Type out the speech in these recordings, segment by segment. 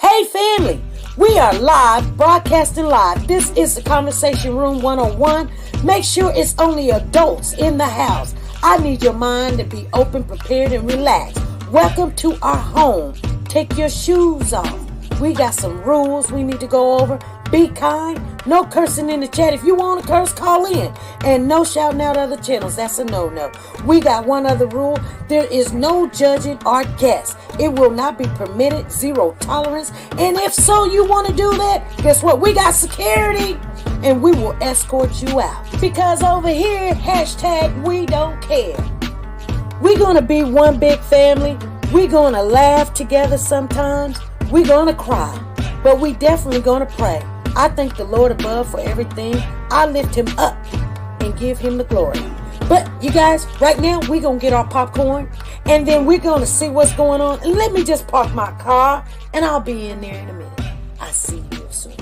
Hey family, we are live, broadcasting live. This is the Conversation Room 101. Make sure it's only adults in the house. I need your mind to be open, prepared, and relaxed. Welcome to our home. Take your shoes off. We got some rules we need to go over. Be kind. No cursing in the chat. If you want to curse, call in. And no shouting out other channels. That's a no-no. We got one other rule. There is no judging our guests. It will not be permitted. Zero tolerance. And if so, you want to do that, guess what? We got security. And we will escort you out. Because over here, hashtag we don't care. We're going to be one big family. We're going to laugh together sometimes. We're going to cry. But we definitely going to pray. I thank the Lord above for everything. I lift him up and give him the glory. But you guys, right now, we're going to get our popcorn. And then we're going to see what's going on. And let me just park my car. And I'll be in there in a minute. I'll see you soon.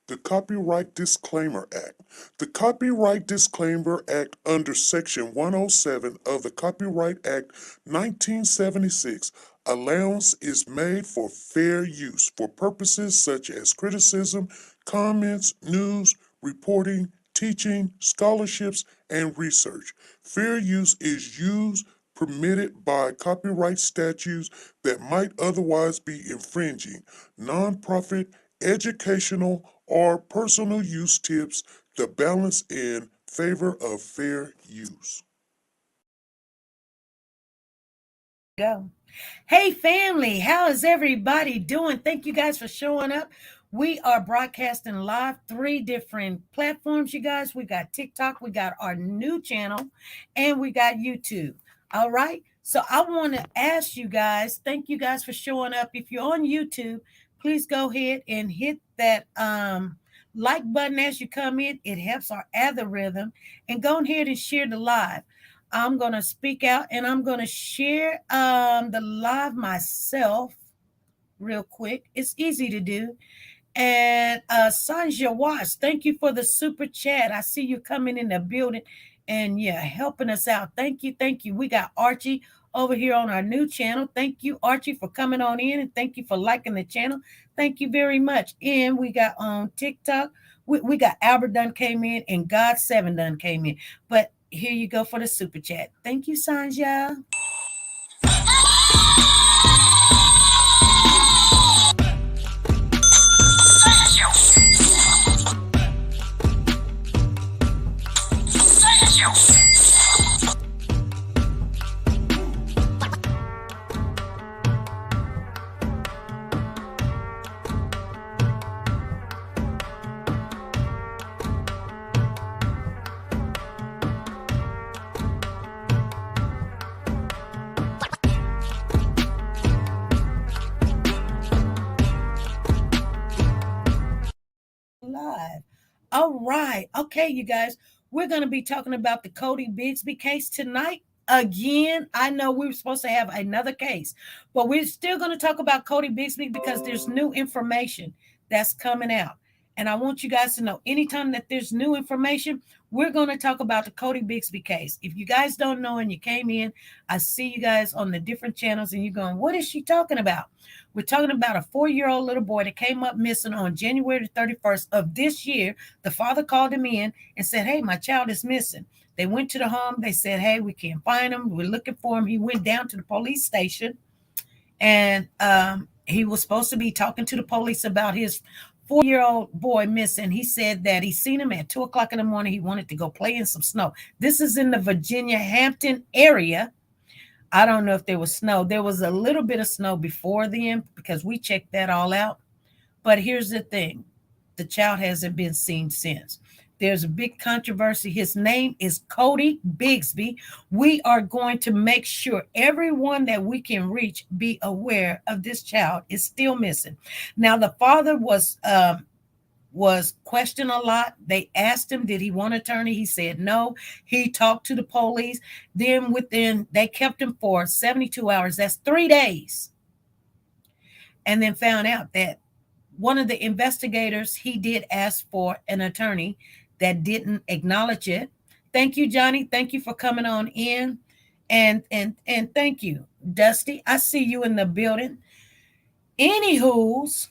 The Copyright Disclaimer Act. The Copyright Disclaimer Act under Section 107 of the Copyright Act 1976, allowance is made for fair use for purposes such as criticism, comments, news, reporting, teaching, scholarships, and research. Fair use is used permitted by copyright statutes that might otherwise be infringing. Nonprofit, educational, or personal use tips the balance in favor of fair use. Go. Hey family, how is everybody doing? Thank you guys for showing up. We are broadcasting live 3 different platforms, you guys. We got TikTok, we got our new channel, and we got YouTube. All right. So I want to ask you guys, thank you guys for showing up. If you're on YouTube, please go ahead and hit that like button as you come in. It helps our algorithm. And go ahead and share the live. I'm going to speak out and I'm going to share the live myself real quick. It's easy to do. And Sanja Watts, thank you for the super chat. I see you coming in the building and yeah, helping us out. Thank you. Thank you. We got Archie over here on our new channel. Thank you, Archie, for coming on in, and thank you for liking the channel. Thank you very much. And we got on TikTok, we got Albert done came in and God7 done came in. But here you go for the super chat. Thank you, Sanja. Live. All right. Okay, you guys, we're going to be talking about the Cody Bigsby case tonight. Again, I know we were supposed to have another case, but we're still going to talk about Cody Bigsby because there's new information that's coming out. And I want you guys to know anytime that there's new information, we're going to talk about the Cody Bigsby case. If you guys don't know and you came in, I see you guys on the different channels and you're going, what is she talking about? We're talking about a 4-year-old little boy that came up missing on January 31st of this year. The father called him in and said, hey, my child is missing. They went to the home. They said, hey, we can't find him. We're looking for him. He went down to the police station and he was supposed to be talking to the police about his 4-year-old boy missing. He said that he seen him at 2:00 in the morning. He wanted to go play in some snow. This is in the Virginia Hampton area. I don't know if there was snow. There was a little bit of snow before then because we checked that all out. But here's the thing, the child hasn't been seen since. There's a big controversy. His name is Cody Bigsby. We are going to make sure everyone that we can reach be aware of this child is still missing. Now, the father was questioned a lot. They asked him, did he want an attorney? He said no. He talked to the police. Then they kept him for 72 hours. That's 3 days. And then found out that one of the investigators, he did ask for an attorney that didn't acknowledge it. Thank you, Johnny. Thank you for coming on in. And thank you, Dusty. I see you in the building. Anywho's,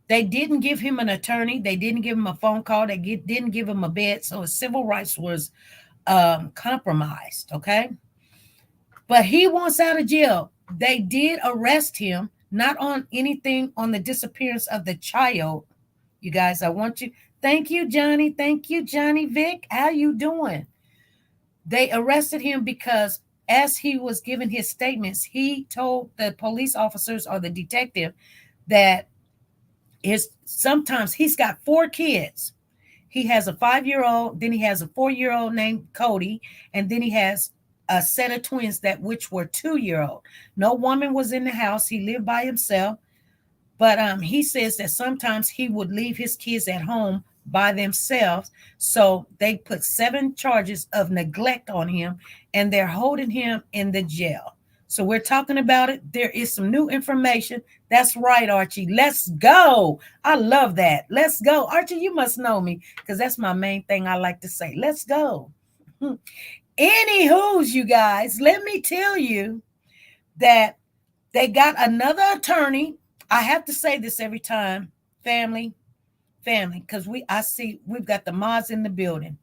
they didn't give him an attorney. They didn't give him a phone call. They didn't give him a bed. So his civil rights was compromised. Okay. But he wants out of jail. They did arrest him, not on anything on the disappearance of the child. You guys, I want you. Thank you, Johnny. Thank you, Johnny Vic. How you doing? They arrested him because as he was giving his statements, he told the police officers or the detective that sometimes he's got 4 kids. He has a 5-year-old, then he has a 4-year-old named Cody, and then he has a set of twins which were 2-year-old. No woman was in the house. He lived by himself. But he says that sometimes he would leave his kids at home by themselves. So they put 7 charges of neglect on him, and they're holding him in the jail. So we're talking about it. There is some new information. That's right, Archie. Let's go. I love that. Let's go. Archie, you must know me because that's my main thing I like to say. Let's go. Anywho's, you guys, let me tell you that they got another attorney. I have to say this every time, family, because we've got the mods in the building.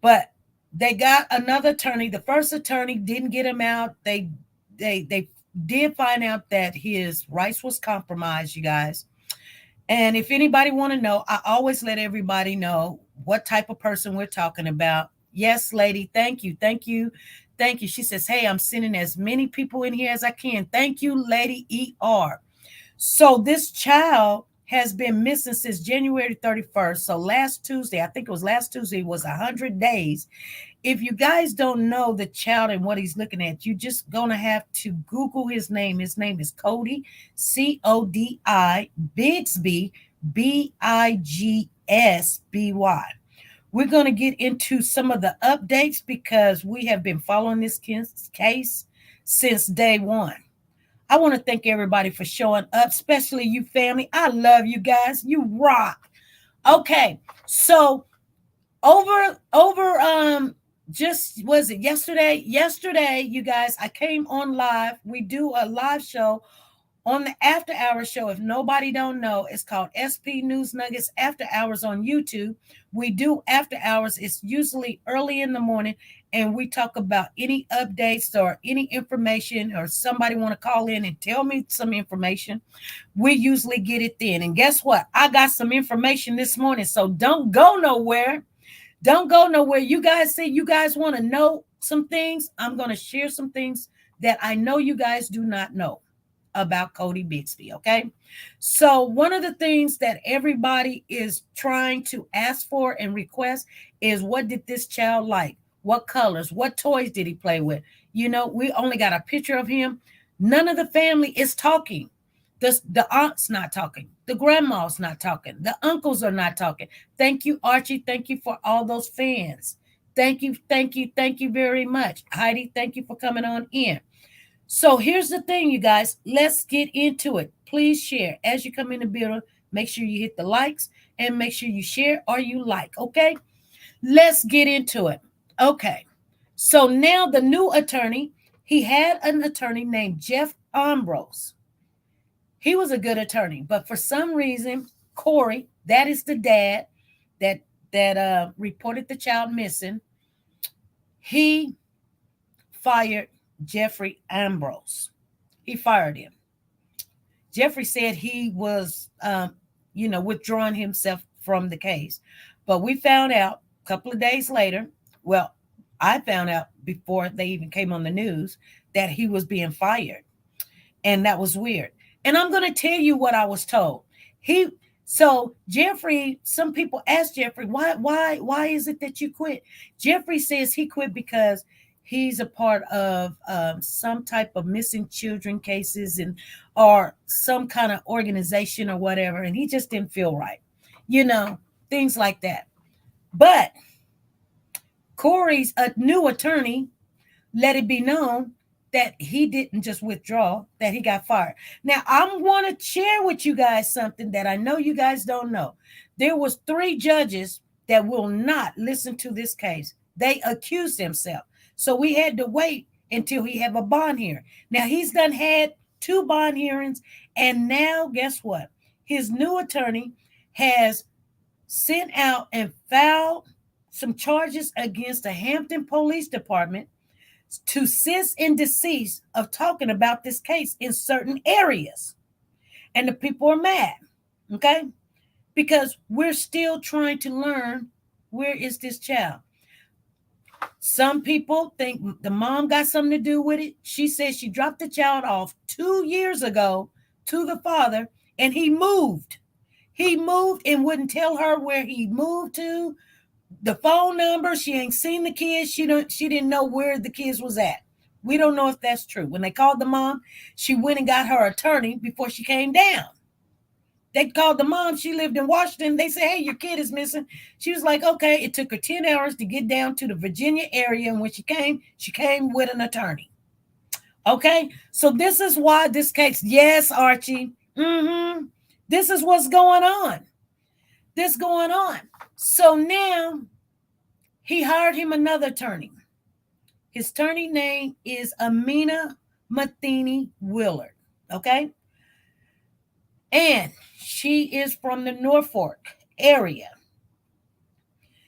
But they got another attorney. The first attorney didn't get him out. They did find out that his rights was compromised, you guys. And if anybody want to know, I always let everybody know what type of person we're talking about. Yes, lady. Thank you. Thank you. Thank you. She says, hey, I'm sending as many people in here as I can. Thank you, Lady ER. So this child has been missing since January 31st. So last Tuesday, I think it was last Tuesday, was 100 days. If you guys don't know the child and what he's looking at, you're just going to have to Google his name. His name is Cody, Codi Bigsby, Bigsby. We're going to get into some of the updates because we have been following this case since day one. I want to thank everybody for showing up, especially you family. I love you guys. You rock. Okay. So just was it yesterday? Yesterday, you guys, I came on live. We do a live show on the After Hours show. If nobody don't know, it's called SP News Nuggets After Hours on YouTube. We do After Hours. It's usually early in the morning, and we talk about any updates or any information, or somebody want to call in and tell me some information. We usually get it then. And guess what? I got some information this morning, so don't go nowhere. Don't go nowhere. You guys say you guys want to know some things. I'm going to share some things that I know you guys do not know about Cody Bigsby, okay? So one of the things that everybody is trying to ask for and request is, what did this child like? What colors? What toys did he play with? You know, we only got a picture of him. None of the family is talking. The aunt's not talking. The grandma's not talking. The uncles are not talking. Thank you, Archie. Thank you for all those fans. Thank you, thank you, thank you very much. Heidi, thank you for coming on in. So here's the thing, you guys. Let's get into it. Please share. As you come in the building, make sure you hit the likes and make sure you share or you like, okay? Let's get into it. Okay. So now the new attorney, he had an attorney named Jeff Ambrose. He was a good attorney, but for some reason, Cory, that is the dad that reported the child missing, he fired Jeffrey Ambrose. He fired him. Jeffrey said he was, withdrawing himself from the case. But we found out a couple of days later, well, I found out before they even came on the news that he was being fired. And that was weird. And I'm going to tell you what I was told. He so Jeffrey, some people asked Jeffrey, why is it that you quit? Jeffrey says he quit because he's a part of some type of missing children cases and or some kind of organization or whatever, and he just didn't feel right, you know, things like that. But Cory's a new attorney let it be known that he didn't just withdraw, that he got fired. Now, I'm going to share with you guys something that I know you guys don't know. There was 3 judges that will not listen to this case. They accused himself. So we had to wait until he have a bond hearing. Now, he's done had 2 bond hearings, and now guess what? His new attorney has sent out and filed some charges against the Hampton Police Department to cease and desist of talking about this case in certain areas. And the people are mad, okay? Because we're still trying to learn, where is this child? Some people think the mom got something to do with it. She says she dropped the child off 2 years ago to the father, and he moved. He moved and wouldn't tell her where he moved to, the phone number. She ain't seen the kids. She didn't know where the kids was at. We don't know if that's true. When they called the mom, she went and got her attorney before she came down. They called the mom. She lived in Washington. They said, hey, your kid is missing. She was like, okay. It took her 10 hours to get down to the Virginia area. And when she came with an attorney. Okay. So this is why this case, yes, Archie. This is what's going on. This going on. So now he hired him another attorney. His attorney name is Amina Matheny Willard. Okay. And she is from the Norfolk area.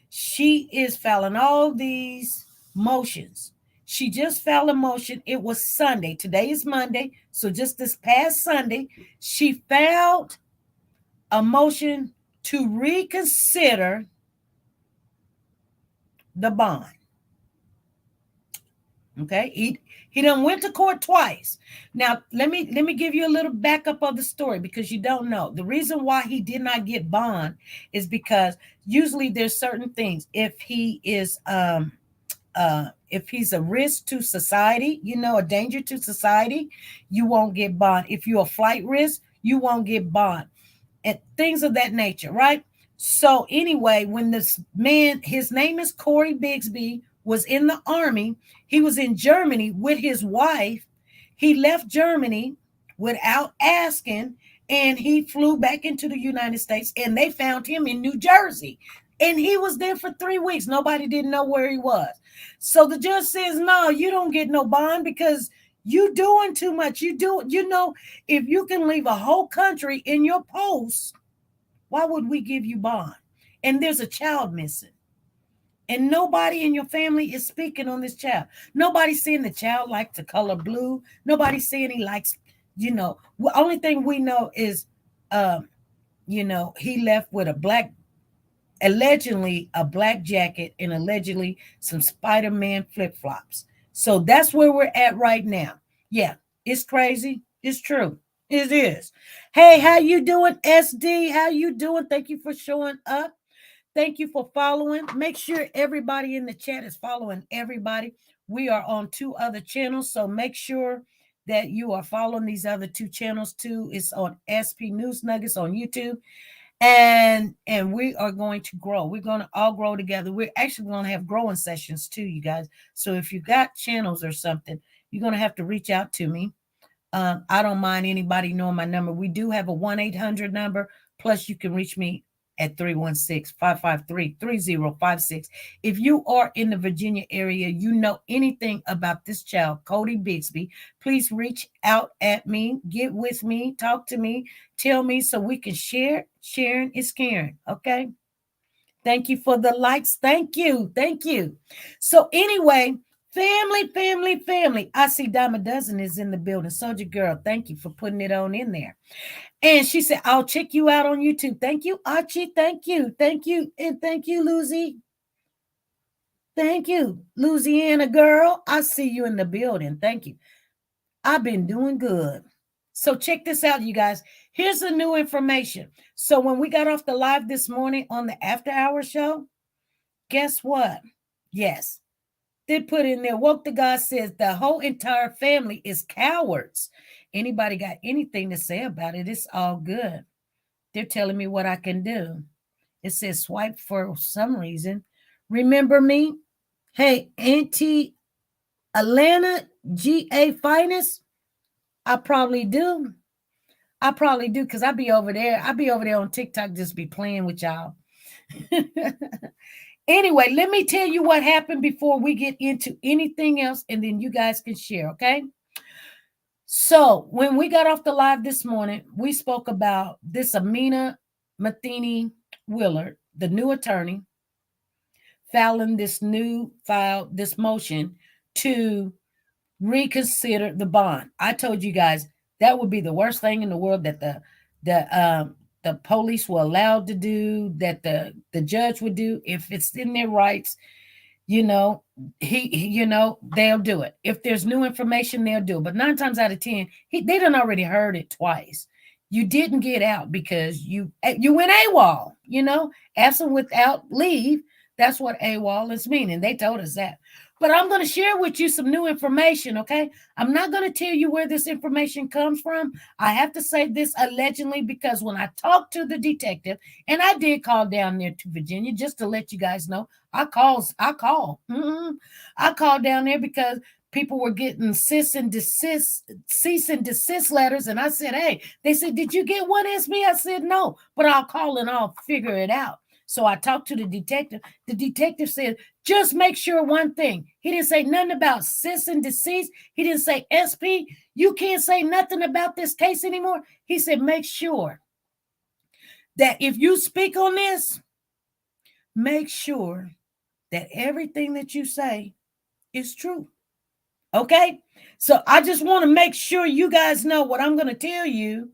She is filing all these motions. She just filed a motion. It was Sunday. Today is Monday. So just this past Sunday, she filed a motion to reconsider the bond. Okay, he done went to court twice. Now let me give you a little backup of the story, because you don't know. The reason why he did not get bond is because usually there's certain things. If he is if he's a risk to society, you know, a danger to society, you won't get bond. If you're a flight risk, you won't get bond, and things of that nature, right? So anyway, when this man, his name is Cory Bigsby, was in the army, he was in Germany with his wife. He left Germany without asking, and he flew back into the United States, and they found him in New Jersey. And he was there for 3 weeks. Nobody didn't know where he was. So the judge says, no, you don't get no bond because you doing too much. You know, if you can leave a whole country in your post, why would we give you bond? And there's a child missing. And nobody in your family is speaking on this child. Nobody's saying the child likes the color blue. Nobody's saying he likes, you know, the only thing we know is, you know, he left with allegedly a black jacket and allegedly some Spider-Man flip-flops. So that's where we're at right now. Yeah, it's crazy. It's true. It is. Hey, how you doing, SD? How you doing? Thank you for showing up. Thank you for following. Make sure everybody in the chat is following everybody. We are on 2 other channels, so make sure that you are following these other 2 channels too. It's on SP News Nuggets on YouTube. And we are going to grow. We're going to all grow together. We're actually going to have growing sessions too, you guys. So if you got channels or something, you're going to have to reach out to me. I don't mind anybody knowing my number. We do have a 1-800 number. Plus, you can reach me at 316-553-3056. If you are in the Virginia area, you know anything about this child, Cody Bigsby, please reach out at me, get with me, talk to me, tell me so we can share. Sharing is caring, okay? Thank you for the likes. Thank you. Thank you. So anyway, family. I see Dama Dozen is in the building. Soldier Girl, thank you for putting it on in there. And she said, I'll check you out on YouTube. Thank you, Archie. Thank you. Thank you. And thank you, Lucy. Thank you, Louisiana girl. I see you in the building. Thank you. I've been doing good. So check this out, you guys. Here's the new information. So when we got off the live this morning on the after hour show, guess what? Yes, they put in there, woke the God says the whole entire family is cowards. Anybody got anything to say about it? It's all good. They're telling me what I can do. It says swipe for some reason. Remember me? Hey, Auntie Atlanta GA Finest? I probably do. I probably do because I be over there. I be over there on TikTok just be playing with y'all. Anyway, let me tell you what happened before we get into anything else, and then you guys can share, okay? So when we got off the live this morning, we spoke about this Amina Matheny Willard, the new attorney, filing this motion to reconsider the bond. I told you guys that would be the worst thing in the world that the police were allowed to do, that the judge would do if it's in their rights. You know, they'll do it. If there's new information, they'll do it. But 9 times out of 10, they done already heard it twice. You didn't get out because you went AWOL, absent without leave. That's what AWOL is meaning. They told us that. But I'm going to share with you some new information, okay? I'm not going to tell you where this information comes from. I have to say this allegedly because when I talked to the detective, and I did call down there to Virginia just to let you guys know, I called down there because people were getting cease and desist letters, and I said, hey, they said, did you get one, SB? I said, no, but I'll call and I'll figure it out. So I talked to the detective. The detective said, just make sure one thing. He didn't say nothing about cease and desist. He didn't say, SP, you can't say nothing about this case anymore. He said, make sure that if you speak on this, make sure that everything that you say is true. Okay? So I just want to make sure you guys know what I'm going to tell you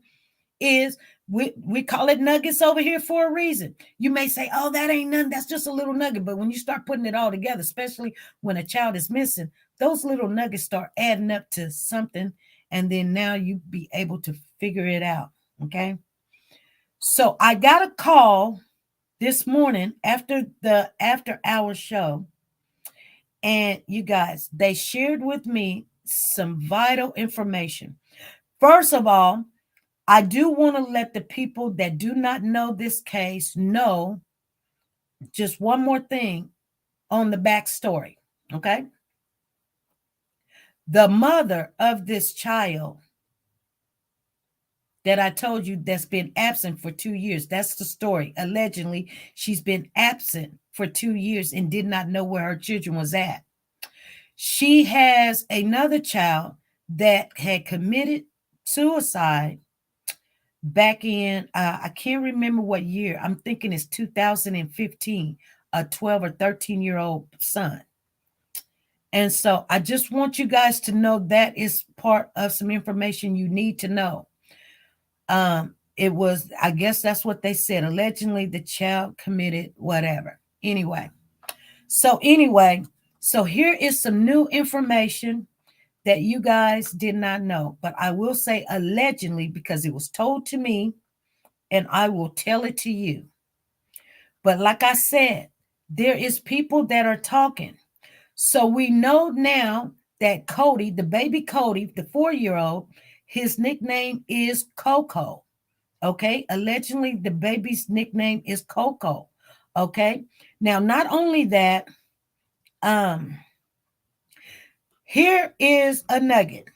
is we call it nuggets over here for a reason. You may say, oh, that ain't nothing. That's just a little nugget. But when you start putting it all together, especially when a child is missing, those little nuggets start adding up to something. And then now you be able to figure it out. Okay. So I got a call this morning after the after hour show. And you guys, they shared with me some vital information. First of all, I do want to let the people that do not know this case know just one more thing on the backstory, okay? The mother of this child that I told you that's been absent for 2 years, that's the story. Allegedly, she's been absent for 2 years and did not know where her children was at. She has another child that had committed suicide back in, I can't remember what year. I'm thinking it's 2015, a 12 or 13-year-old son. And so I just want you guys to know that is part of some information you need to know. It was, I guess that's what they said. Allegedly, the child committed whatever. Anyway, so here is some new information that you guys did not know, but I will say allegedly because it was told to me and I will tell it to you. But like I said, there is people that are talking. So we know now that Cody, the baby Cody, the 4-year-old, his nickname is Coco. Okay. Allegedly, the baby's nickname is Coco. Okay. Now, not only that, here is a nugget.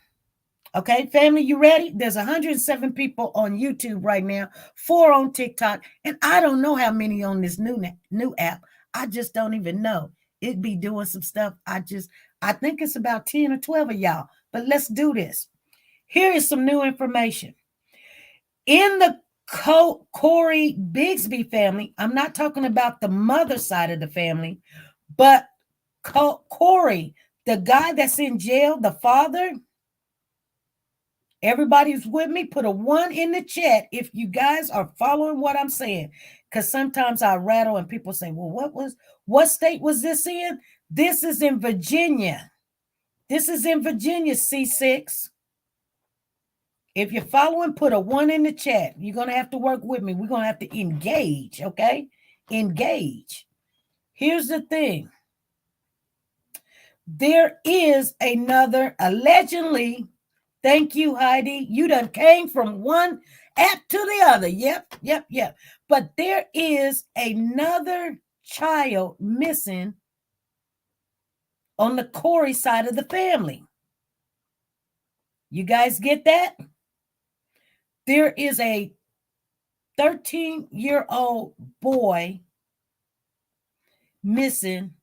Okay, family, you ready? There's 107 people on YouTube right now, 4 on TikTok, and I don't know how many on this new app. I just don't even know. It be doing some stuff. I think it's about 10 or 12 of y'all. But let's do this. Here is some new information. In the Cory Bigsby family, I'm not talking about the mother side of the family, but Cory, the guy that's in jail, the father. Everybody's with me. Put a 1 in the chat if you guys are following what I'm saying. Because sometimes I rattle and people say, well, what state was this in? This is in Virginia. This is in Virginia, C6. If you're following, put a 1 in the chat. You're going to have to work with me. We're going to have to engage, okay? Engage. Here's the thing. There is another, allegedly, thank you, Heidi. You done came from one app to the other. Yep. But there is another child missing on the Cory side of the family. You guys get that? There is a 13-year-old boy missing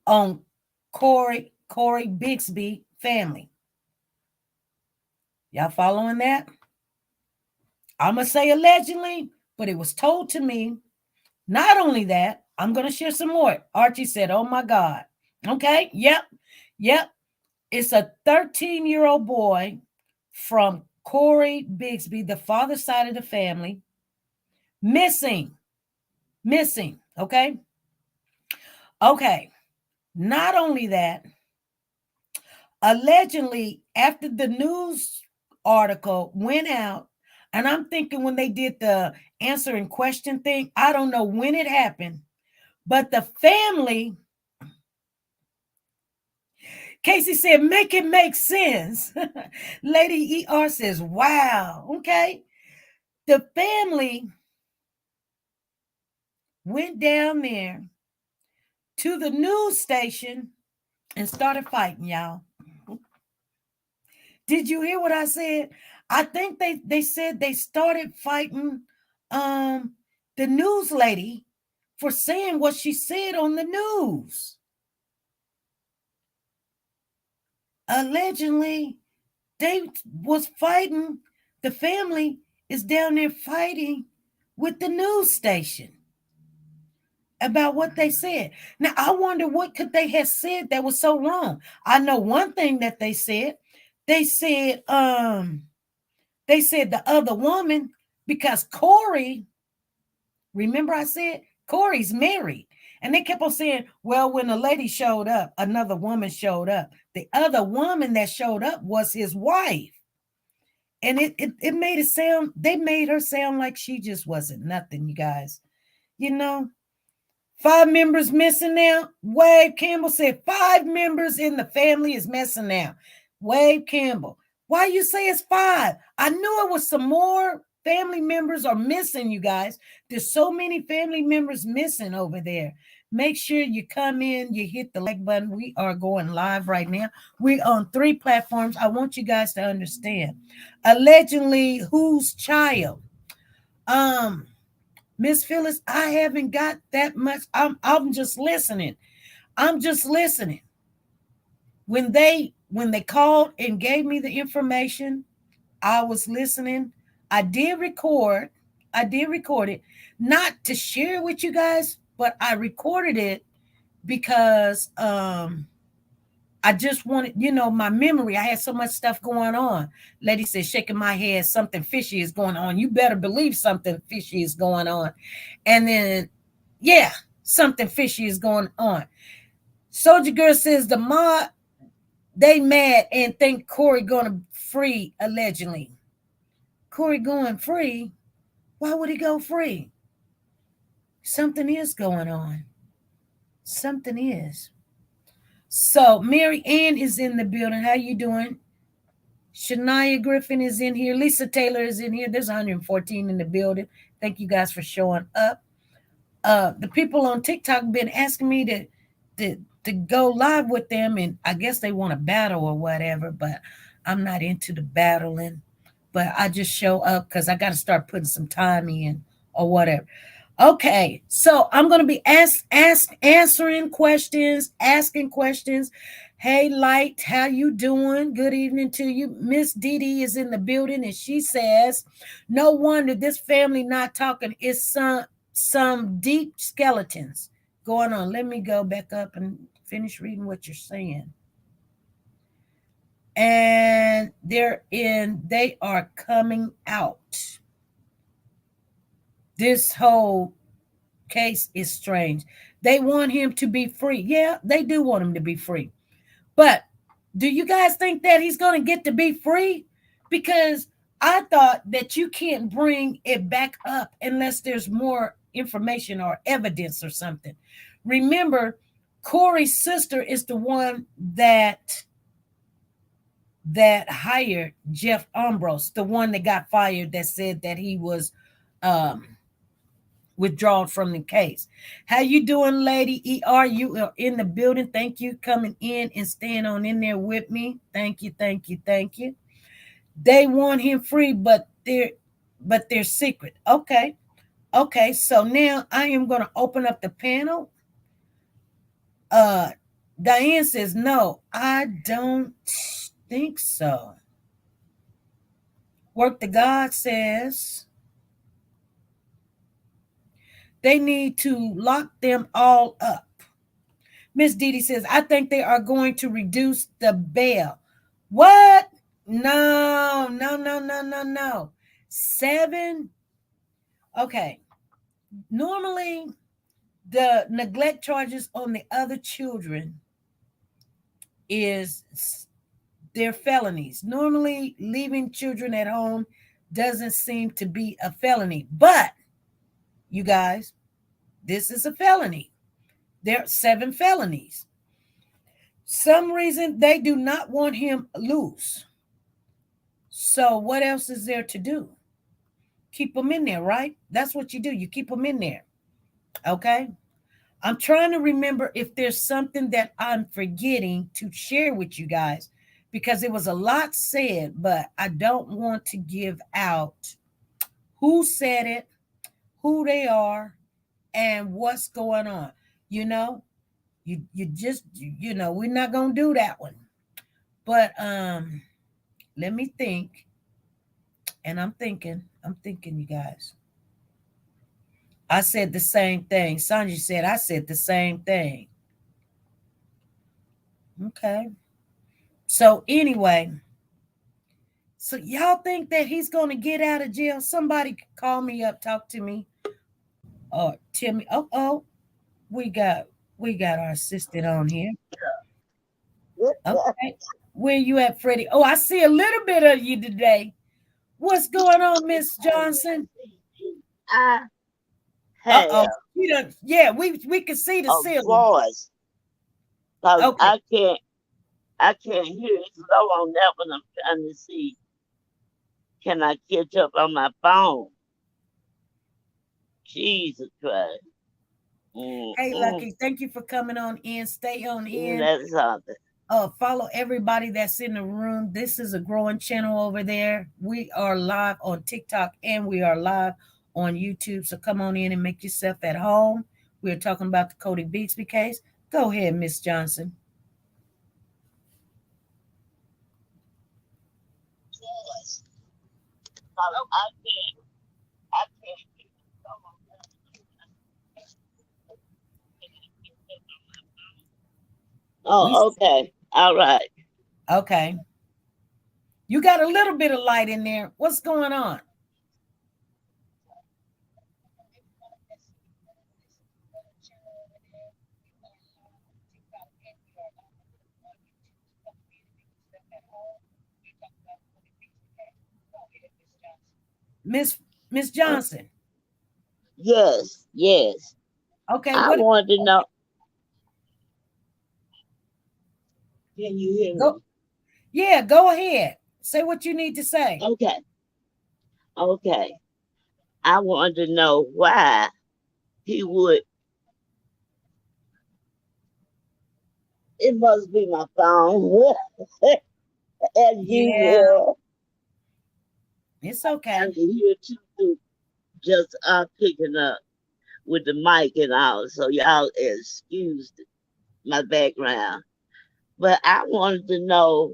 on Cory Bigsby family. Y'all following that? I'm going to say allegedly, but it was told to me. Not only that, I'm going to share some more. Archie said, oh my God. Okay, yep. It's a 13-year-old boy from Cory Bigsby, the father's side of the family, missing, okay? Not only that, allegedly, after the news article went out, and I'm thinking when they did the answering question thing, I don't know when it happened, but the family, Casey said, make it make sense. Lady ER says, wow, okay. The family went down there to the news station and started fighting, y'all. Did you hear what I said? I think they said they started fighting the news lady for saying what she said on the news. Allegedly, they was fighting. The family is down there fighting with the news station about what they said. Now, I wonder what could they have said that was so wrong. I know one thing that they said. They said the other woman, because Cory, remember I said Cory's married. And they kept on saying, well, when a lady showed up, another woman showed up. The other woman that showed up was his wife. And it made it sound, they made her sound like she just wasn't nothing, you guys. You know, 5 members missing now. Wade Campbell said 5 members in the family is missing now. Wade Campbell. Why you say it's 5? I knew it was some more family members are missing, you guys. There's so many family members missing over there. Make sure you come in, you hit the like button. We are going live right now. We're on 3 platforms. I want you guys to understand. Allegedly, whose child? Miss Phyllis, I haven't got that much. I'm just listening. When they called and gave me the information, I was listening. I did record it, not to share with you guys, but I recorded it because I just wanted, my memory. I had so much stuff going on. Lady said, shaking my head, something fishy is going on. You better believe something fishy is going on. And then, yeah, something fishy is going on. Soldier Girl says the mob, they mad and think Cory going to free, allegedly. Cory going free? Why would he go free? Something is going on. Something is. So Mary Ann is in the building. How you doing? Shania Griffin is in here. Lisa Taylor is in here. There's 114 in the building. Thank you guys for showing up. The people on TikTok have been asking me to go live with them, and I guess they want to battle or whatever, but I'm not into the battling. But I just show up because I got to start putting some time in or whatever. Okay, so I'm going to be answering questions, asking questions. Hey, Light, how you doing? Good evening to you. Miss Dee Dee is in the building, and she says, no wonder this family not talking. It's some deep skeletons going on. Let me go back up and finish reading what you're saying. And they are coming out. This whole case is strange. They want him to be free. Yeah, they do want him to be free. But do you guys think that he's going to get to be free? Because I thought that you can't bring it back up unless there's more information or evidence or something. Remember, Cory's sister is the one that hired Jeff Ambrose, the one that got fired, that said that he was withdrawn from the case. How you doing, Lady ER? You are in the building. Thank you coming in and staying on in there with me. Thank you, thank you, thank you. They want him free, but they're secret. Okay. Okay, so now I am going to open up the panel. Diane says, no, I don't think so. Work the God says they need to lock them all up. Miss Didi says, I think they are going to reduce the bail. What? No. 7? Okay. Normally, the neglect charges on the other children is their felonies. Normally, leaving children at home doesn't seem to be a felony. But, you guys, this is a felony. There are 7 felonies. Some reason they do not want him loose. So what else is there to do? Keep him in there, right? That's what you do. You keep him in there. Okay? I'm trying to remember if there's something that I'm forgetting to share with you guys, because it was a lot said, but I don't want to give out who said it, who they are, and what's going on. You know, you just, we're not going to do that one. But let me think. And I'm thinking, you guys. I said the same thing. Sandra said, I said the same thing. Okay. So anyway, so y'all think that he's going to get out of jail? Somebody call me up, talk to me, or tell me. Oh, we got our assistant on here. Okay. Where you at, Freddie? Oh, I see a little bit of you today. What's going on, Miss Johnson? Hey, yeah, we can see the ceiling. voice. Cause okay. I can't hear it slow on that one. I'm trying to see. Can I catch up on my phone? Jesus Christ. Hey, Lucky, thank you for coming on in. Stay on in. That's something. Follow everybody that's in the room. This is a growing channel over there. We are live on TikTok and we are live on YouTube. So come on in and make yourself at home. We're talking about the Cody Bigsby case. Go ahead, Miss Johnson. Oh, okay. All right. Okay. You got a little bit of light in there. What's going on? Miss Johnson. Yes. Okay. I wanted to know. Can you hear me? Yeah, go ahead. Say what you need to say. Okay. I wanted to know why he would. It must be my phone. As usual. It's okay. I can hear too, just picking up with the mic and all, so y'all excuse my background. But I wanted to know,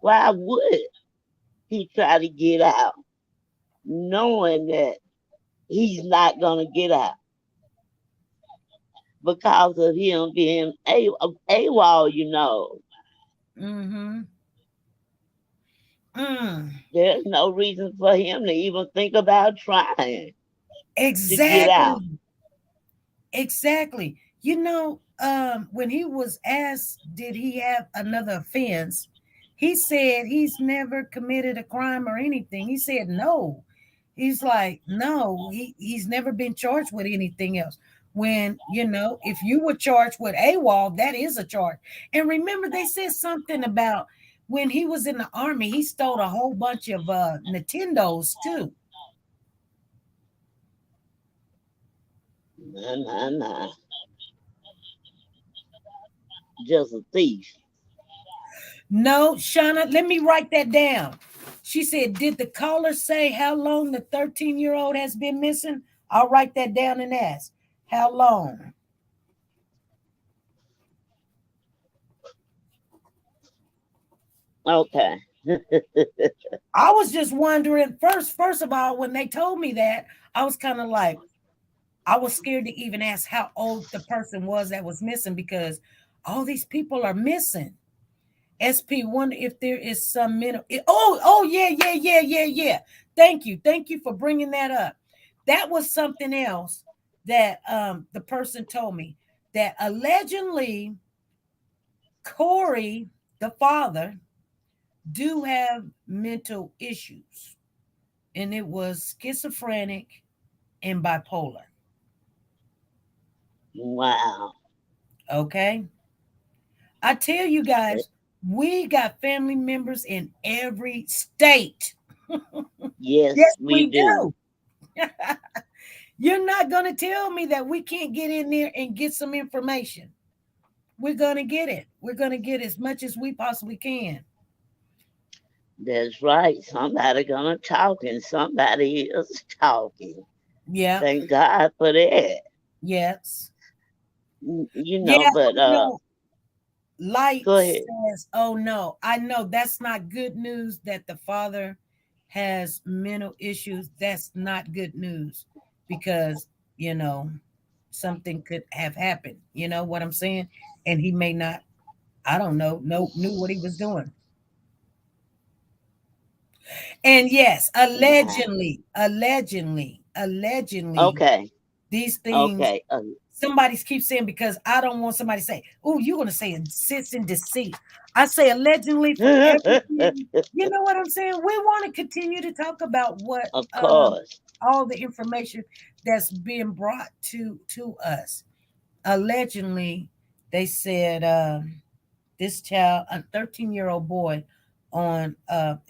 why would he try to get out, knowing that he's not going to get out because of him being AWOL, There's no reason for him to even think about trying to get out. Exactly. When he was asked, did he have another offense? He said he's never committed a crime or anything. He said no. He's like, no, he's never been charged with anything else. When, if you were charged with AWOL, that is a charge. And remember, they said something about when he was in the army, he stole a whole bunch of Nintendos too. Nah. Just a thief. No, Shauna, let me write that down. She said, did the caller say how long the 13-year-old has been missing? I'll write that down and ask. How long? Okay. I was just wondering, first of all, when they told me that, I was kind of like, I was scared to even ask how old the person was that was missing because all these people are missing. SP, wonder if there is some mental. Yeah. Thank you for bringing that up. That was something else that the person told me that allegedly Cory, the father, do have mental issues, and it was schizophrenic and bipolar. Wow. Okay, I tell you guys, we got family members in every state. Yes, Yes, we we do. do. You're not going to tell me that we can't get in there and get some information. We're going to get it. We're going to get as much as we possibly can. That's right. Somebody gonna talk, and somebody is talking. Yeah. Thank God for that. Yes. Yeah. But Light go ahead. says, oh no, I know that's not good news that the father has mental issues. That's not good news because, something could have happened. You know what I'm saying? And he may not, I don't know, knew what he was doing. And yes, Wow. allegedly, Okay. these things Okay. somebody keeps saying because I don't want somebody to say, oh, you're going to say insists and deceit. I say allegedly for everything. You know what I'm saying? We want to continue to talk about what Of course. all the information that's being brought to us. Allegedly, they said this child, a 13-year-old boy, on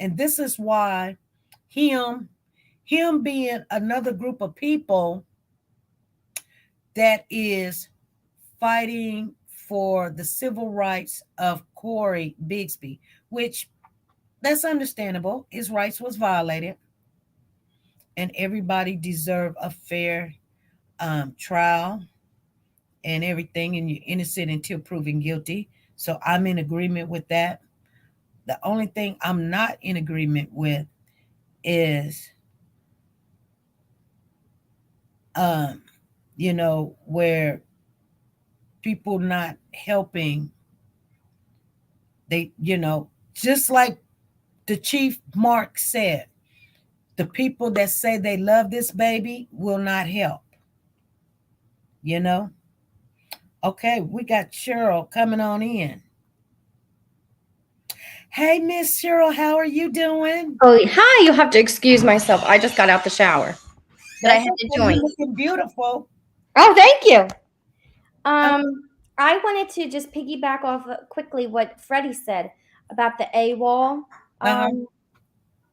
and this is why him being another group of people that is fighting for the civil rights of Cory Bigsby, which that's understandable. His rights was violated, and everybody deserve a fair trial and everything, and you're innocent until proven guilty. So I'm in agreement with that. The only thing I'm not in agreement with is, um, where people not helping. They, just like the chief Mark said, the people that say they love this baby will not help. You know? Okay, we got Cheryl coming on in. Hey, Miss Cheryl, how are you doing? Oh, hi. You'll have to excuse myself. I just got out the shower, but I That's had to okay. join. You're looking beautiful. Oh, thank you. Uh, I wanted to just piggyback off quickly what Freddie said about the AWOL uh-huh.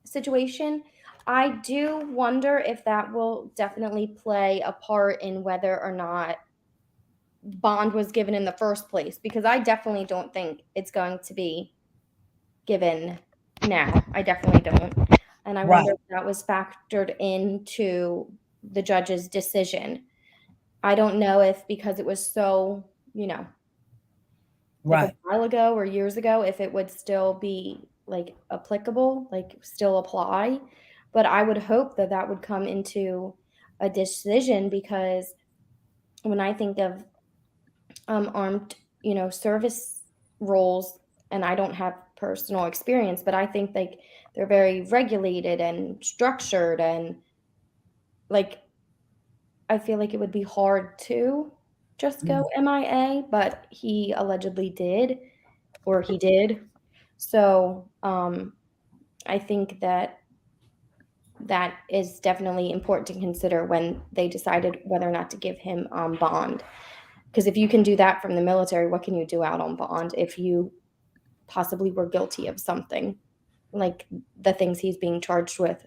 situation. I do wonder if that will definitely play a part in whether or not bond was given in the first place, because I definitely don't think it's going to be given now. I definitely don't. And I wonder Right. if that was factored into the judge's decision. I don't know if because it was so, like a Right. while ago or years ago, if it would still be like applicable, like still apply. But I would hope that that would come into a decision, because when I think of armed, service roles, and I don't have personal experience, but I think like they're very regulated and structured, and like I feel like it would be hard to just go MIA, but he allegedly did, or he did. So I think that is definitely important to consider when they decided whether or not to give him bond. Because if you can do that from the military, what can you do out on bond if you possibly were guilty of something like the things he's being charged with,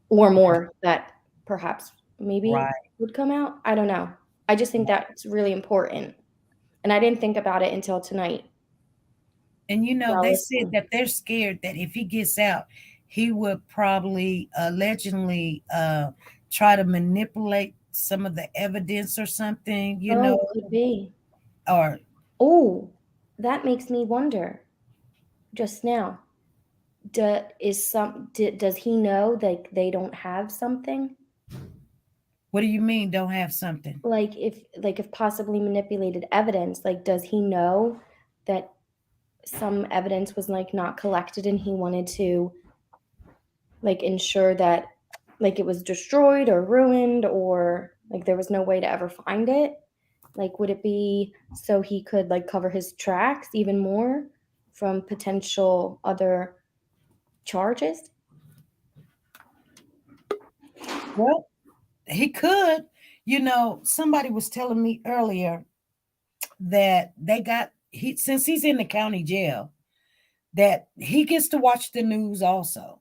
or more that perhaps maybe would come out? I don't know. I just think that's really important. And I didn't think about it until tonight. And they said that they're scared that if he gets out, he would probably allegedly try to manipulate some of the evidence or something, could be. Or that makes me wonder. Just now, does he know that they don't have something? What do you mean don't have something? Like if possibly manipulated evidence, like does he know that some evidence was like not collected and he wanted to like ensure that like it was destroyed or ruined, or like there was no way to ever find it? Like would it be so he could like cover his tracks even more from potential other charges? Well, he could. Somebody was telling me earlier that since he's in the county jail, that he gets to watch the news also.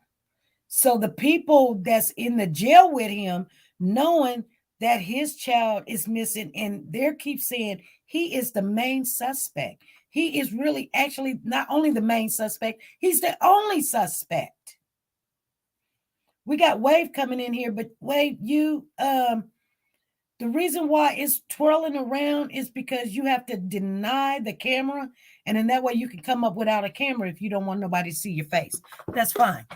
So the people that's in the jail with him, knowing that his child is missing, and they keep saying he is the main suspect. He is really actually not only the main suspect, he's the only suspect. We got Wave coming in here, but Wave, the reason why it's twirling around is because you have to deny the camera, and in that way you can come up without a camera if you don't want nobody to see your face. That's fine.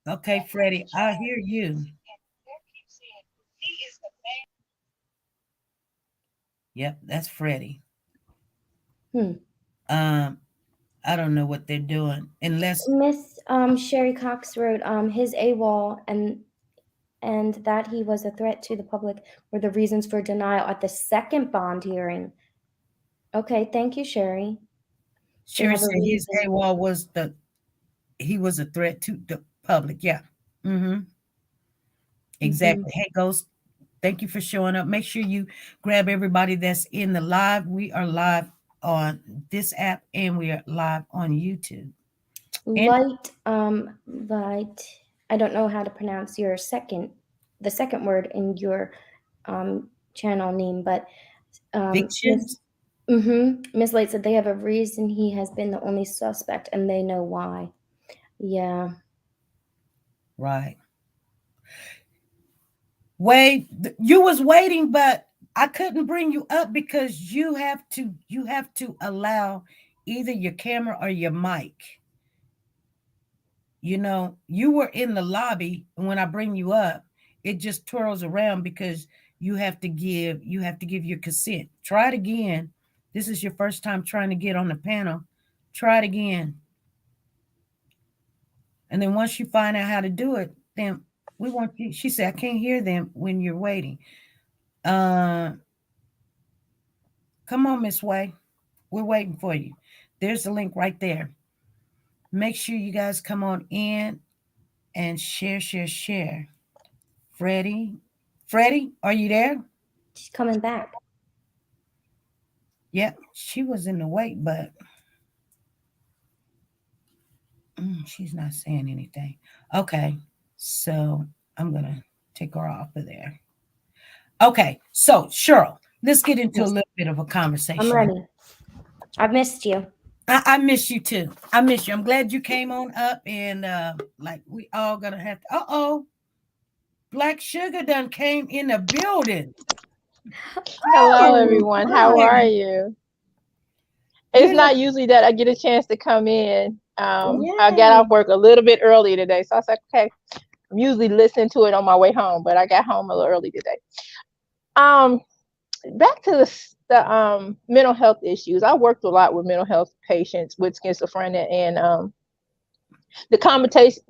Okay, Freddie, I hear you. Yep, that's Freddie. I don't know what they're doing unless Miss Sherry Cox wrote his AWOL and that he was a threat to the public were the reasons for denial at the second bond hearing. Okay, thank you, Sherry. Sherry said his AWOL he was a threat to the public. Yeah. Exactly. Hey, Ghost, thank you for showing up. Make sure you grab everybody that's in the live. We are live on this app and we are live on YouTube. Light, I don't know how to pronounce the second word in your channel name, but Miss Light said they have a reason he has been the only suspect and they know why. Yeah. Right. Wait, you was waiting, but I couldn't bring you up because you have to allow either your camera or your mic. You were in the lobby, and when I bring you up, it just twirls around because you have to give your consent. Try it again. This is your first time trying to get on the panel. Try it again. And then once you find out how to do it, then we want you. She said, I can't hear them when you're waiting. Come on, Miss Way. We're waiting for you. There's the link right there. Make sure you guys come on in and share. Freddie, are you there? She's coming back. Yep, she was in the wait, but she's not saying anything. Okay, so I'm going to take her off of there. Okay, so Cheryl, let's get into a little bit of a conversation. I'm ready. I've missed you. I miss you too. I miss you. I'm glad you came on up, and like we all gonna have to. Black Sugar done came in the building. Hello, everyone. How are you? It's not usually that I get a chance to come in. I got off work a little bit early today, so I was like, okay. I'm usually listening to it on my way home, but I got home a little early today. back to the mental health issues. I worked a lot with mental health patients with schizophrenia, and the combination,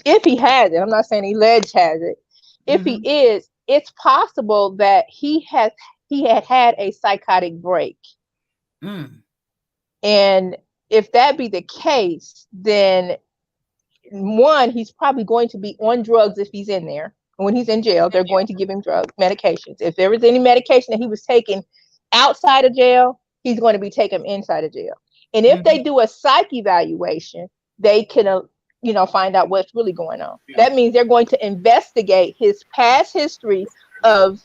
if he has it, I'm not saying he alleged has it. If he is, it's possible that he had a psychotic break. And if that be the case, then one, he's probably going to be on drugs if he's in there. When he's in jail, they're going to give him medications. If there was any medication that he was taking outside of jail, he's going to be taken inside of jail. And if they do a psych evaluation, they can, find out what's really going on. That means they're going to investigate his past history of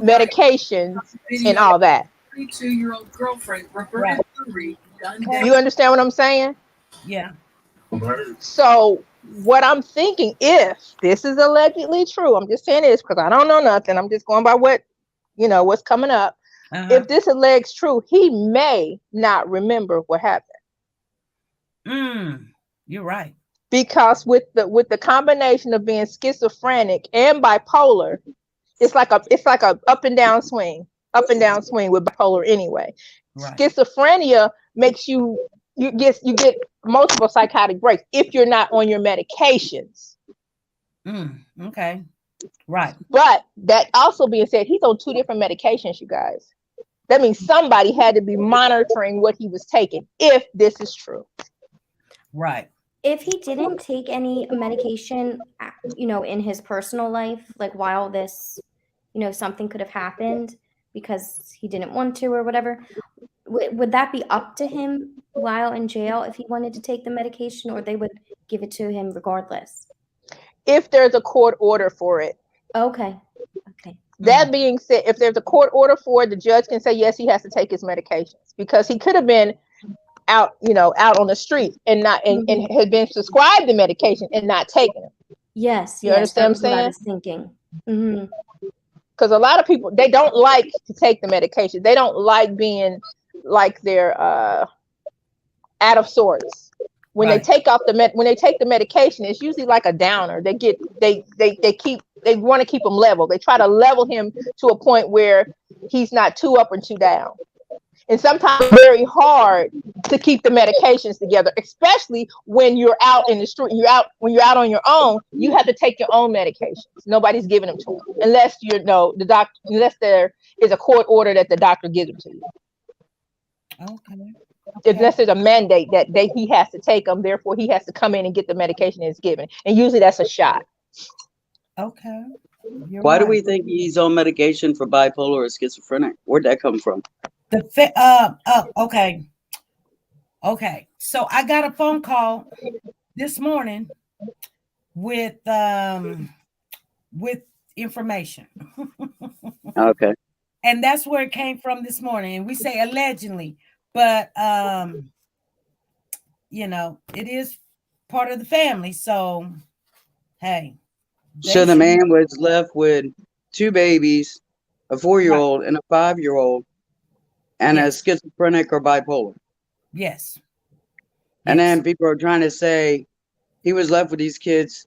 medications and all that. 32-year-old girlfriend, right. You understand what I'm saying? Yeah. So what I'm thinking, if this is allegedly true, I'm just saying this because I don't know nothing. I'm just going by what's coming up. If this alleged true, he may not remember what happened. You're right. Because with the combination of being schizophrenic and bipolar, it's like a up and down swing with bipolar anyway. Right. Schizophrenia makes you get multiple psychotic breaks if you're not on your medications. Okay. Right. But that also being said, he's on 2 different medications, you guys. That means somebody had to be monitoring what he was taking, if this is true. Right. If he didn't take any medication, in his personal life, like while this, something could have happened because he didn't want to or whatever, would that be up to him while in jail if he wanted to take the medication, or they would give it to him regardless? If there's a court order for it. Okay. That being said, if there's a court order for it, the judge can say, yes, he has to take his medications, because he could have been out on the street and had been prescribed the medication and not taking it. Yes. You understand what I'm saying? What I was thinking. Because a lot of people, they don't like to take the medication. They don't like being like they're out of sorts. When they take the medication, it's usually like a downer. They want to keep him level. They try to level him to a point where he's not too up and too down. And sometimes it's very hard to keep the medications together, especially when you're out in the street. When you're out on your own, you have to take your own medications. Nobody's giving them to you unless unless there is a court order that the doctor gives them to you. Okay. Unless there's a mandate that he has to take them, therefore he has to come in and get the medication that's given, and usually that's a shot. Okay. Why do we think he's on medication for bipolar or schizophrenic? Where'd that come from? Okay. So I got a phone call this morning with information. Okay. And that's where it came from this morning. And we say allegedly, but it is part of the family. So hey. So the man was left with 2 babies, a 4-year-old and a 5-year-old, and a schizophrenic or bipolar. Yes. And then people are trying to say he was left with these kids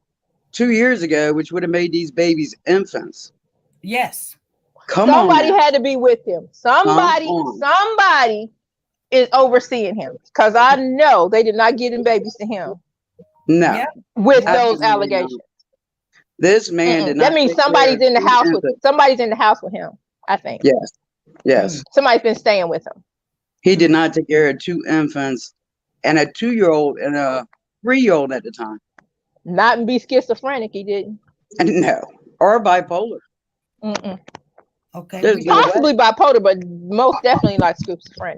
2 years ago, which would have made these babies infants. Yes. Somebody had to be with him. Somebody is overseeing him, because I know they did not give them babies to him. No. Yep. With those allegations. This man did not. That means somebody's in the house with him. Somebody's in the house with him, I think. Yes. Somebody's been staying with him. He did not take care of 2 infants and a 2-year-old and a 3-year-old at the time. Not be schizophrenic, he didn't. No. Or bipolar. Okay. Possibly bipolar, but most definitely like schizophrenia.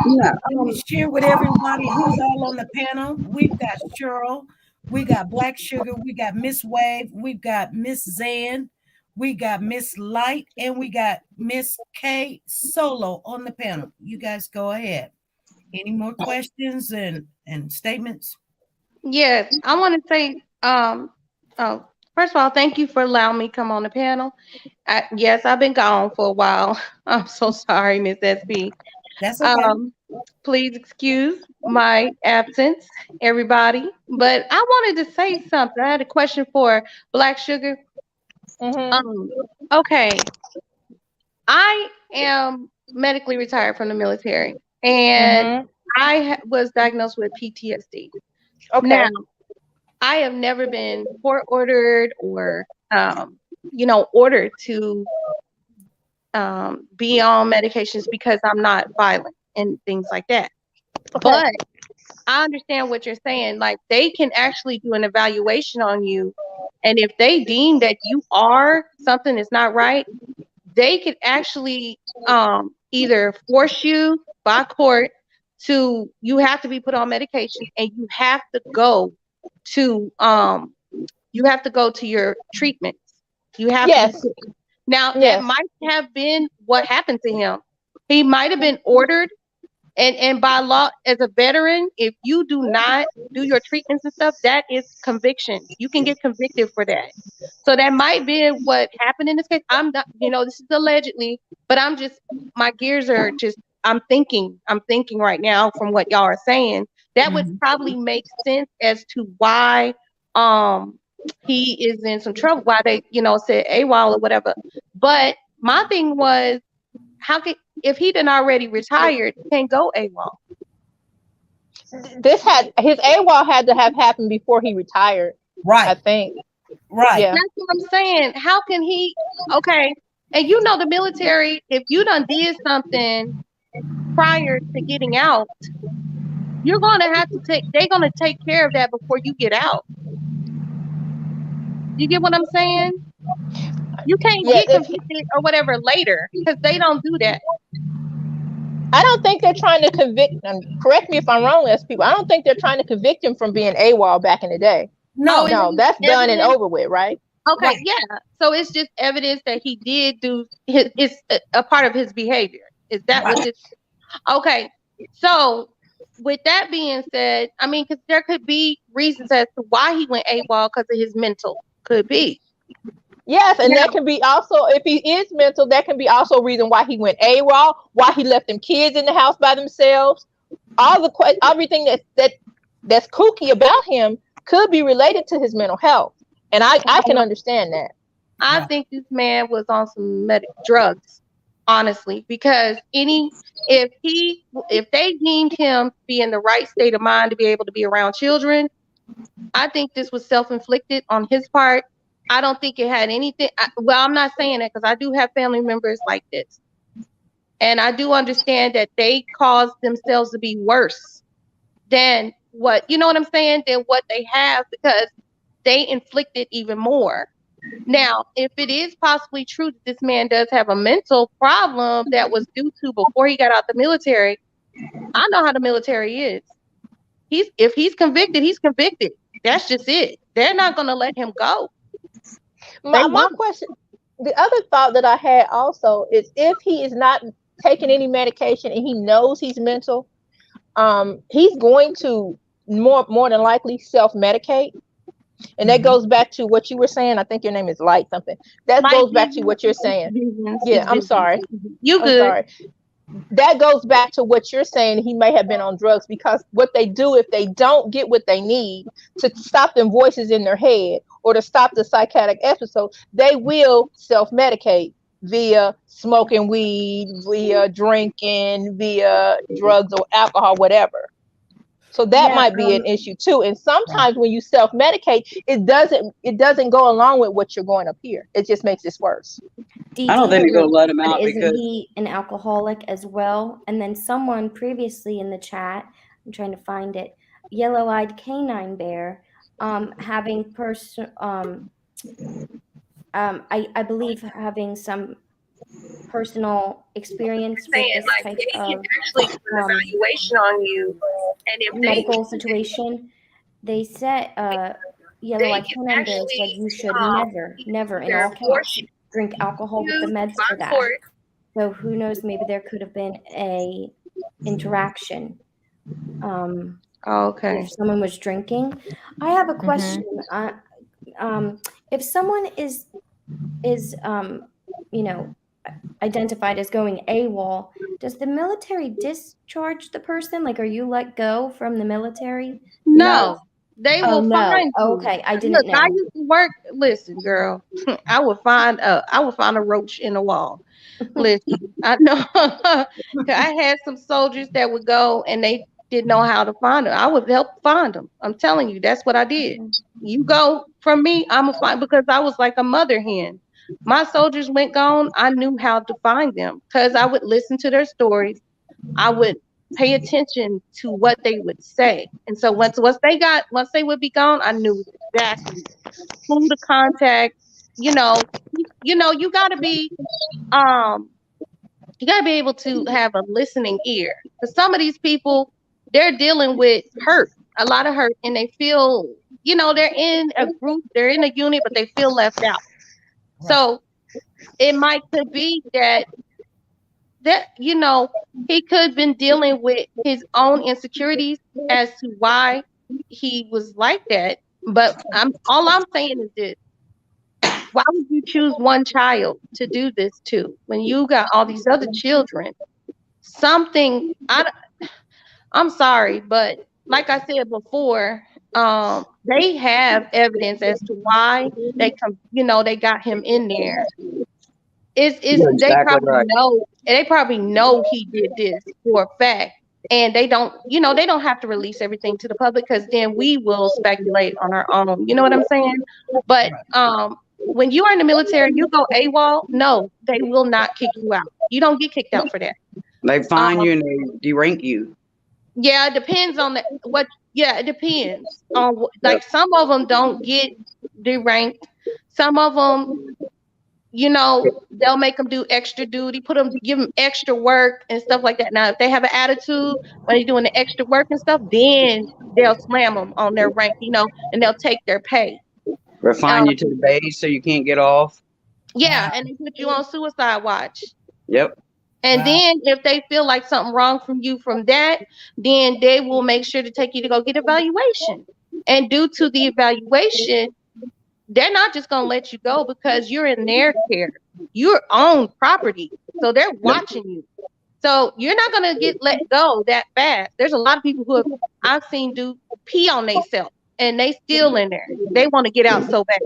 No. We share with everybody who's all on the panel. We've got Cheryl, we got Black Sugar, we got Miss Wave, we've got Miss Zan, we got Miss Light, and we got Miss K Solo on the panel. You guys go ahead. Any more questions and statements? Yes, I want to say, first of all, thank you for allowing me to come on the panel. Yes, I've been gone for a while. I'm so sorry, Miss SB. That's okay. Please excuse my absence, everybody. But I wanted to say something. I had a question for Black Sugar. Okay. I am medically retired from the military, and I was diagnosed with PTSD. Okay. Now, I have never been court ordered or, ordered to be on medications because I'm not violent and things like that. Okay. But I understand what you're saying. Like, they can actually do an evaluation on you, and if they deem that you are something is not right, they could actually either force you by court to, you have to be put on medication, and you have to go to your treatments. You have Yes. to. Now, Yes. that might have been what happened to him. He might have been ordered, and by law, as a veteran, if you do not do your treatments and stuff, that is conviction. You can get convicted for that. So that might be what happened in this case. I'm not, this is allegedly, but my gears are just, I'm thinking right now from what y'all are saying, that would probably make sense as to why he is in some trouble, why they, said AWOL or whatever. But my thing was, if he done already retired, he can't go AWOL. His AWOL had to have happened before he retired. Right. I think. Right. Yeah. That's what I'm saying. How can he? Okay. And the military, if you done did something prior to getting out, you're going to have to they're going to take care of that before you get out. You get what I'm saying? You can't get convicted or whatever later, because they don't do that. I don't think they're trying to convict him. Correct me if I'm wrong, Les people. I don't think they're trying to convict him from being AWOL back in the day. No, that's done and over with, right? Okay, right. Yeah. So it's just evidence that he did do it's a part of his behavior. Is that right. What it? Okay. So with that being said, I mean, because there could be reasons as to why he went AWOL, because of his mental. Could be. Yes, and that can be also, if he is mental, that can be also a reason why he went AWOL, why he left them kids in the house by themselves. Everything that's kooky about him could be related to his mental health, and I can understand that. I think this man was on some drugs, honestly, because if they deemed him to be in the right state of mind to be able to be around children, I think this was self-inflicted on his part. I don't think it had anything. I'm not saying that, because I do have family members like this. And I do understand that they caused themselves to be worse than what, you know what I'm saying, than what they have, because they inflicted even more. Now, if it is possibly true that this man does have a mental problem that was due to before he got out the military, I know how the military is. If he's convicted, he's convicted. That's just it. They're not going to let him go. My question, the other thought that I had also is, if he is not taking any medication and he knows he's mental, he's going to more than likely self-medicate. And that goes back to what you were saying. I think your name is Light something. That goes back to what you're saying. Yeah, I'm sorry. You good. I'm sorry. That goes back to what you're saying. He may have been on drugs, because what they do, if they don't get what they need to stop them voices in their head or to stop the psychotic episode, they will self-medicate via smoking weed, via drinking, via drugs or alcohol, whatever. So that might be an issue too. And sometimes when you self-medicate, it doesn't go along with what you're going up here. It just makes this worse. I don't think they're going to let him out, isn't because he an alcoholic as well? And then someone previously in the chat, I'm trying to find it, Yellow-Eyed Canine Bear, having I believe having some personal experience with this type of evaluation on you, and if medical situation. They said Yellow-Eyed Canine Bear said you should never in all cases drink alcohol with the meds for that. So who knows, maybe there could have been a interaction. Okay. If someone was drinking. I have a question. If someone is identified as going AWOL, does the military discharge the person? Like, are you let go from the military? No. They Oh, will no. find you. Okay, I Look, didn't I know. used to work. Listen, girl, I would find a roach in the wall. Listen, I know. I had some soldiers that would go and they didn't know how to find them. I would help find them. I'm telling you, that's what I did. You go from me, I'm a find, because I was like a mother hen. My soldiers went gone. I knew how to find them because I would listen to their stories. I would pay attention to what they would say. And so once they would be gone, I knew exactly who to contact. You know, you gotta be um you gotta be able to have a listening ear. Because some of these people, they're dealing with hurt, a lot of hurt, and they feel, they're in a group, they're in a unit, but they feel left out. Right. So it could be that he could have been dealing with his own insecurities as to why he was like that. But all I'm saying is this: why would you choose one child to do this to when you got all these other children? I'm sorry, but like I said before, they have evidence as to why they got him in there. You're exactly right. They probably know he did this for a fact, and they don't have to release everything to the public, because then we will speculate on our own. You know what I'm saying? But when you are in the military, you go AWOL, no, they will not kick you out. You don't get kicked out for that. They find you and they derank you. Yeah, it depends on it depends on, like, some of them don't get deranked. Some of them, they'll make them do extra duty, give them extra work and stuff like that. Now, if they have an attitude when they're doing the extra work and stuff, then they'll slam them on their rank, and they'll take their pay. Refine you to the base so you can't get off. Yeah, and they put you on suicide watch. Yep. And then if they feel like something wrong from you from that, then they will make sure to take you to go get evaluation. And due to the evaluation, they're not just going to let you go because you're in their care. You're on property. So they're watching you. So you're not going to get let go that fast. There's a lot of people who I've seen do pee on themselves and they still in there. They want to get out so bad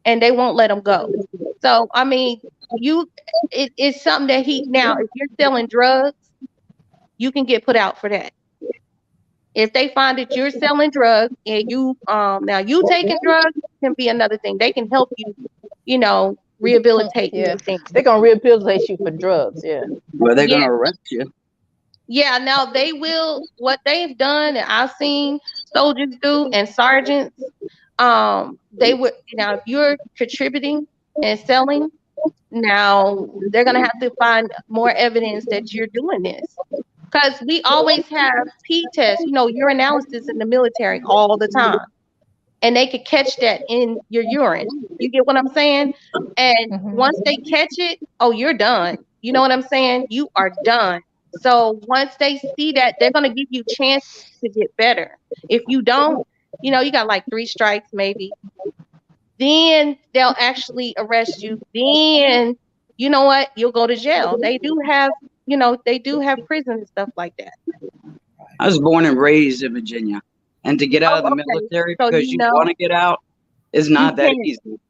and they won't let them go. So, I mean, it's something that now, if you're selling drugs, you can get put out for that. If they find that you're selling drugs and now you taking drugs can be another thing. They can help you, rehabilitate you. They're gonna rehabilitate you for drugs. Yeah. Well, they're gonna arrest you. Yeah. Now they will. What they've done, and I've seen soldiers do, and sergeants. They would now, if you're contributing and selling, now they're gonna have to find more evidence that you're doing this. Because we always have P tests, urinalysis in the military all the time. And they could catch that in your urine. You get what I'm saying? And once they catch it, oh, you're done. You know what I'm saying? You are done. So once they see that, they're going to give you chances to get better. If you don't, you got like 3 strikes maybe. Then they'll actually arrest you. Then, you know what? You'll go to jail. They do have prison and stuff like that. I was born and raised in Virginia, and to get out of the military because you want to get out is not that easy.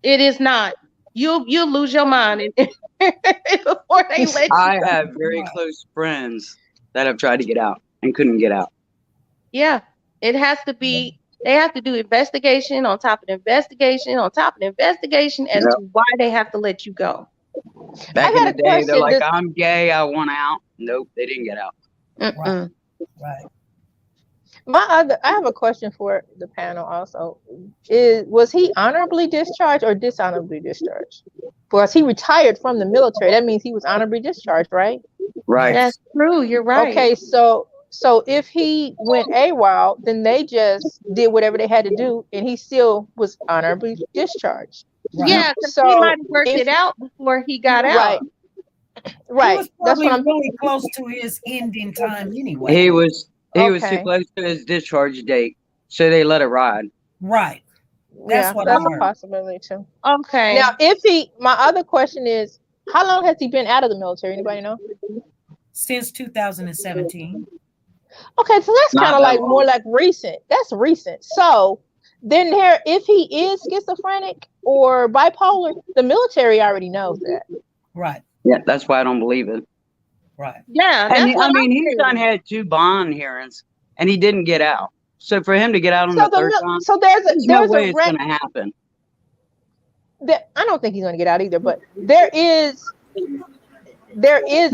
It is not. You'll lose your mind before they let you. I have very close friends that have tried to get out and couldn't get out. Yeah, it has to be. They have to do investigation on top of investigation on top of investigation as to why they have to let you go. Back in the day, they're like, I'm gay, I want out. Nope, they didn't get out. Right. I have a question for the panel also. Was he honorably discharged or dishonorably discharged? Because he retired from the military. That means he was honorably discharged, right? Right. That's true. You're right. Okay, so if he went AWOL, then they just did whatever they had to do, and he still was honorably discharged. Right. Yeah, so he might have worked it out before he got out. Right. He was probably really close to his ending time anyway. He was too close to his discharge date, so they let it ride. Right. That's what that's I a heard. possibility too. Okay. Now, my other question is, how long has he been out of the military? Anybody know? Since 2017. Okay, so that's Not kind of that like long. more like recent. That's recent. So then there, if he is schizophrenic or bipolar, the military already knows that. Right. Yeah, that's why I don't believe it. Right. Yeah, And that's what I mean, I'm he's done saying. had 2 bond hearings, and he didn't get out. So for him to get out on So the third time, so there's no there's a way it's going to happen. I don't think he's going to get out either, but there is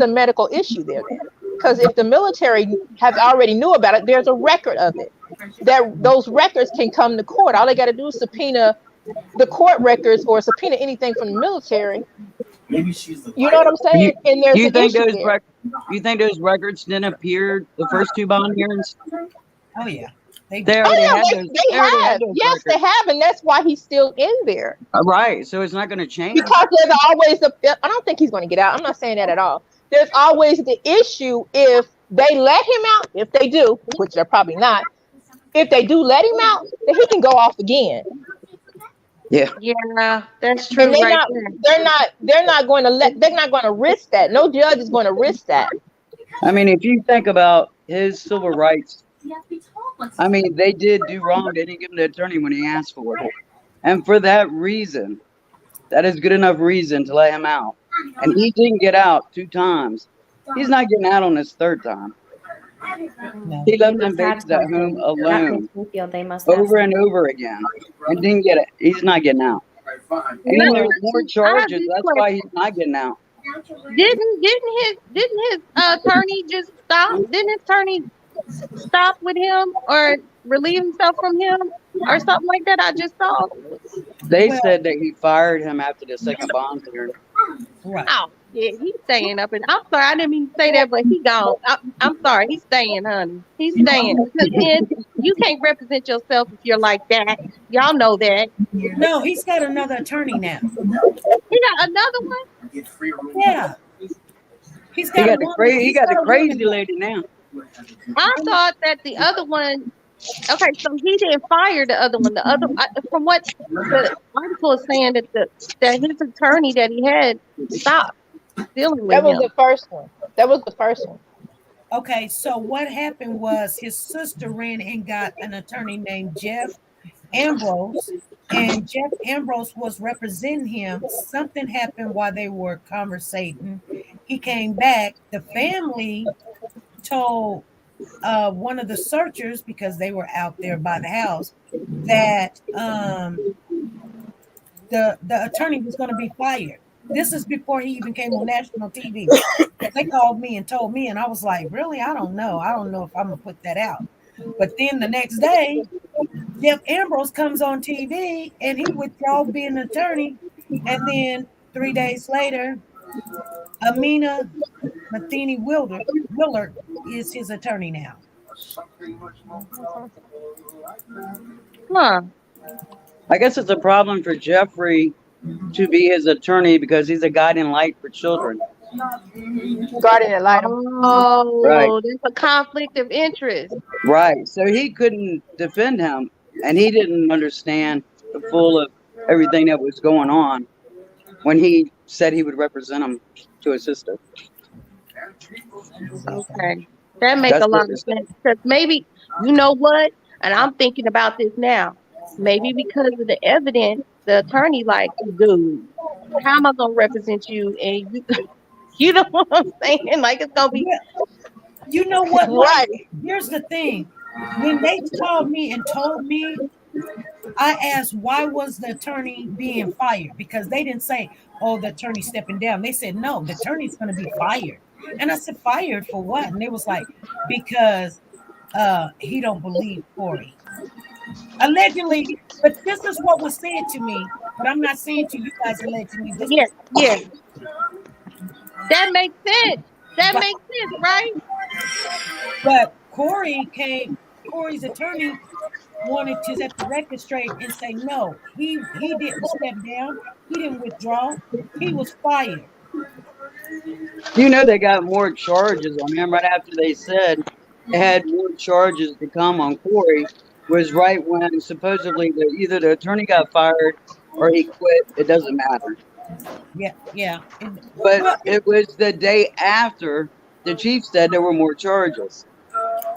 a medical issue there then, because if the military has already knew about it, there's a record of it. Those records can come to court. All they got to do is subpoena the court records or subpoena anything from the military. Maybe she's the You know what I'm saying? And there's You an think issue those there. you think those records didn't appear the first 2 bond hearings? Oh yeah. They already yeah, had they those. They already have. had those Yes, they records. have, and that's why he's still in there. Right. So it's not going to change. Because there's always I don't think he's going to get out. I'm not saying that at all. There's always the issue if they let him out, if they do, which they're probably not. If they do let him out, then he can go off again. Yeah. Yeah, that's true. And Right they're not going to risk that. No judge is going to risk that. I mean, if you think about his civil rights, I mean, they did do wrong. They didn't give him the attorney when he asked for it. And for that reason, that is good enough reason to let him out. And he didn't get out 2 times. He's not getting out on his 3rd time. no. He left They them must have babies at home something. That alone makes me feel they must have over something. and over again and didn't get it. He's not getting out. And Let me there's ask more you- I have charges. this That's why he's not getting out. Didn't his attorney just stop? Didn't his attorney stop with him or relieve himself from him or something like that? I just saw. They Well- said that he fired him after the 2nd bond hearing. Right. Oh, yeah, he's staying up. And I'm sorry, I didn't mean to say that, but he gone. I'm sorry, he's staying, honey. He's staying. Because then you can't represent yourself if you're like that. Y'all know that. No, he's got another attorney now. He got another one. Yeah. He's He got, got the crazy woman. lady now. I thought that the other one. Okay, so he didn't fire the other one. The other, from what the article is saying, that his attorney that he had stopped dealing with That was him. the first one. That was the first one. Okay, so what happened was his sister ran and got an attorney named Jeff Ambrose, and Jeff Ambrose was representing him. Something happened while they were conversating. He came back. The family told one of the searchers, because they were out there by the house, that the attorney was going to be fired. This is before he even came on national TV. They called me and told me, and I was like, really? I don't know. I don't know if I'm going to put that out. But then the next day, Jeff Ambrose comes on TV and he withdraws being an attorney. And then 3 days later, Amina Matheny Willard is his attorney now. Huh. I guess it's a problem for Jeffrey to be his attorney because he's a guiding light for children. Guardian ad litem. Oh, Right. there's a conflict of interest. Right. So he couldn't defend him, and he didn't understand the full of everything that was going on when he said he would represent him to his sister. Okay. That makes That's a lot what of sense. Because maybe, you know what? And I'm thinking about this now. Maybe because of the evidence, the attorney like, dude, how am I going to represent you? And you know what I'm saying? Like, it's going to be. You know what? Right. Here's the thing. When they called me and told me, I asked, why was the attorney being fired? Because they didn't say, oh, the attorney's stepping down. They said, no, the attorney's going to be fired. And I said, fired for what? And they was like, because he don't believe Cory. Allegedly, but this is what was said to me. But I'm not saying to you guys allegedly. Yes, yes. That makes sense. That makes sense, right? But Cory's attorney wanted to set the record straight and say, no, he didn't step down. He didn't withdraw. He was fired. You know, they got more charges on him right after they said they had more charges to come on Cory. Was right when supposedly either the attorney got fired or he quit. It doesn't matter. Yeah. But it was the day after the chief said there were more charges.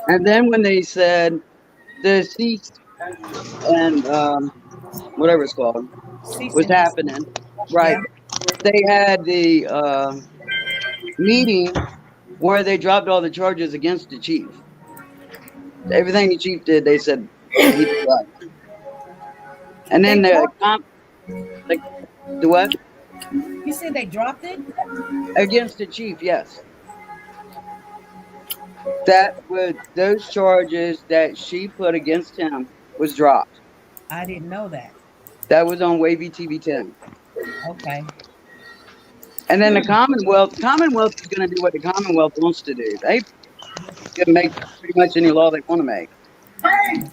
And then when they said the cease and whatever it's called was happening, right? They had the meeting where they dropped all the charges against the chief. Everything the chief did, they said he did right. And then the what? You said they dropped it? Against the chief, yes. That was those charges that she put against him was dropped. I didn't know that. That was on Wavy TV 10. Okay. And then the Commonwealth is going to do what the Commonwealth wants to do. They can make pretty much any law they want to make. And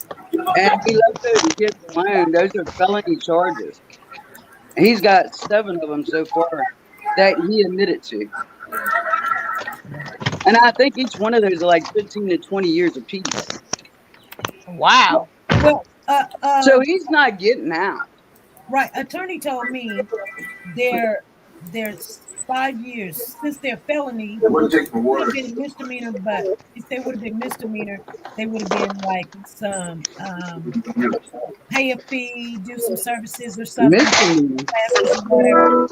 he left those kids alone. Those are felony charges. He's got 7 of them so far that he admitted to. And I think each one of those are like 15 to 20 years apiece. Wow. Well, so he's not getting out. Right. Attorney told me there's 5 years since their felony would have been misdemeanor, but if they would have been misdemeanor, they would have been like some pay a fee, do some services or something. Classes or whatever.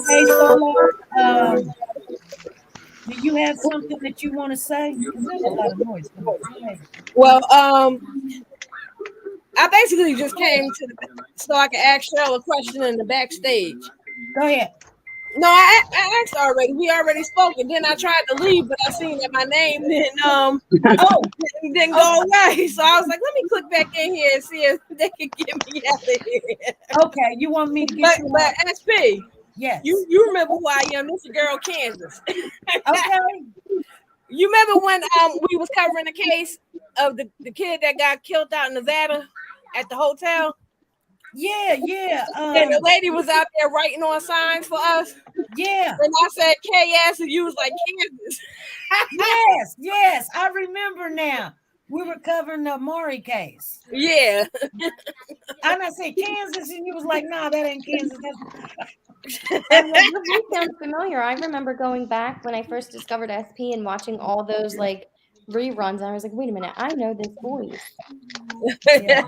Hey, Solo, do you have something that you want to say? There's a lot of noise. Well, I basically just came to so I can ask Cheryl a question in the backstage. Go ahead. No, I asked already. We already spoke, and then I tried to leave, but I seen that my name didn't go away. So I was like, let me click back in here and see if they can get me out of here. Okay, you want me to get you? But SP, yes, you remember who I am? This is girl Kansas. Okay. You remember when we was covering the case of the kid that got killed out in Nevada at the hotel? Yeah. And the lady was out there writing on signs for us. Yeah. And I said KS, and you was like Kansas. Yes, I remember now. We were covering the Maury case. Yeah. And I said Kansas, and you was like, nah, that ain't Kansas. You sound familiar. I remember going back when I first discovered SP and watching all those like reruns. And I was like, wait a minute, I know this voice. Yeah.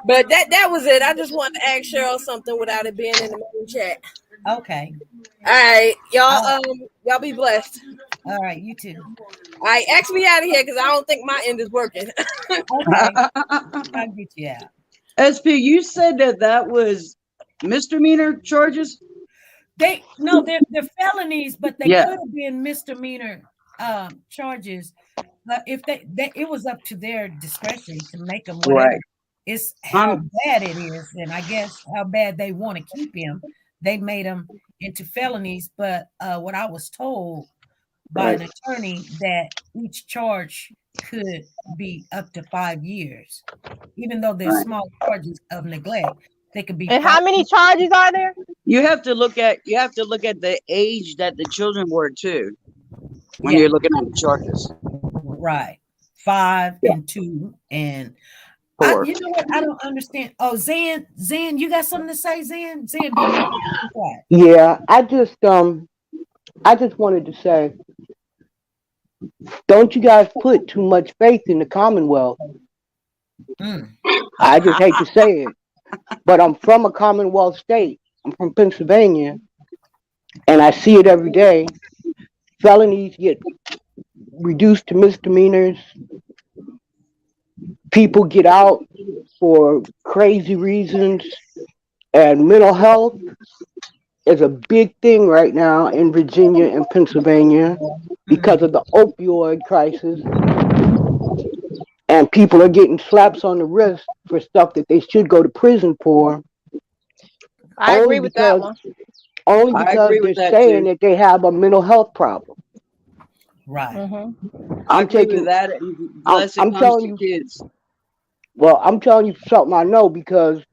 But that was it. I just wanted to ask Cheryl something without it being in the main chat. Okay. All right, y'all. Y'all be blessed. All right, you too. All right, X me out of here because I don't think my end is working. Okay. I'll get you out. SP, you said that was misdemeanor charges? They're felonies, but they could have been misdemeanor charges. But if it was up to their discretion to make them whatever. Right. It's how bad it is, and I guess how bad they want to keep him. They made them into felonies, but what I was told by an attorney that each charge could be up to 5 years, even though they're small charges of neglect. They could be. And how many charges are there? You have to look at the age that the children were too when you're looking at the charges. Right, 5 and 2 and. You know what? I don't understand. Oh, Zan, you got something to say, Zan? Yeah, I just wanted to say, don't you guys put too much faith in the Commonwealth? I just hate to say it, but I'm from a Commonwealth state. I'm from Pennsylvania, and I see it every day. Felonies get reduced to misdemeanors. People get out for crazy reasons, and mental health is a big thing right now in Virginia and Pennsylvania because of the opioid crisis, and people are getting slaps on the wrist for stuff that they should go to prison for. I agree with that one. Only because they're saying that they have a mental health problem. Right. Mm-hmm. I'm taking that. I'm telling you, kids. Well, I'm telling you something I know because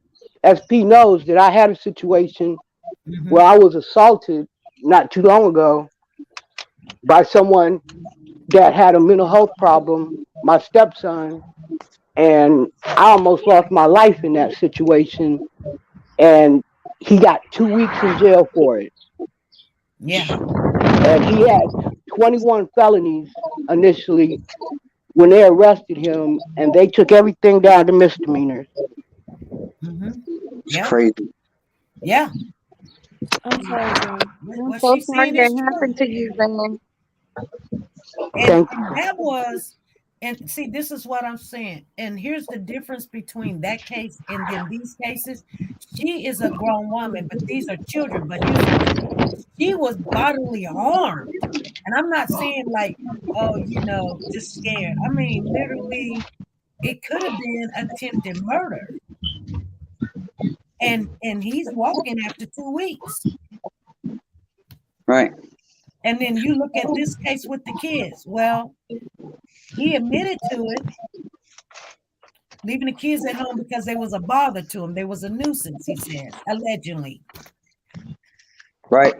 SP knows that I had a situation where I was assaulted not too long ago by someone that had a mental health problem, my stepson, and I almost lost my life in that situation, and he got 2 weeks in jail for it. Yeah. And he had 21 felonies initially when they arrested him, and they took everything down to misdemeanors. It's crazy. Yeah. I'm sorry, Jen. What so she's sorry saying that is true. happened to you, Zan. And that was, and see, this is what I'm saying. And here's the difference between that case and then these cases. She is a grown woman, but these are children. But here's the thing. She was bodily harmed. And I'm not saying like, oh, just scared. I mean, literally, it could have been attempted murder. And he's walking after 2 weeks. Right. And then you look at this case with the kids. Well, he admitted to it, leaving the kids at home because they was a bother to him. They was a nuisance, he says, allegedly. Right.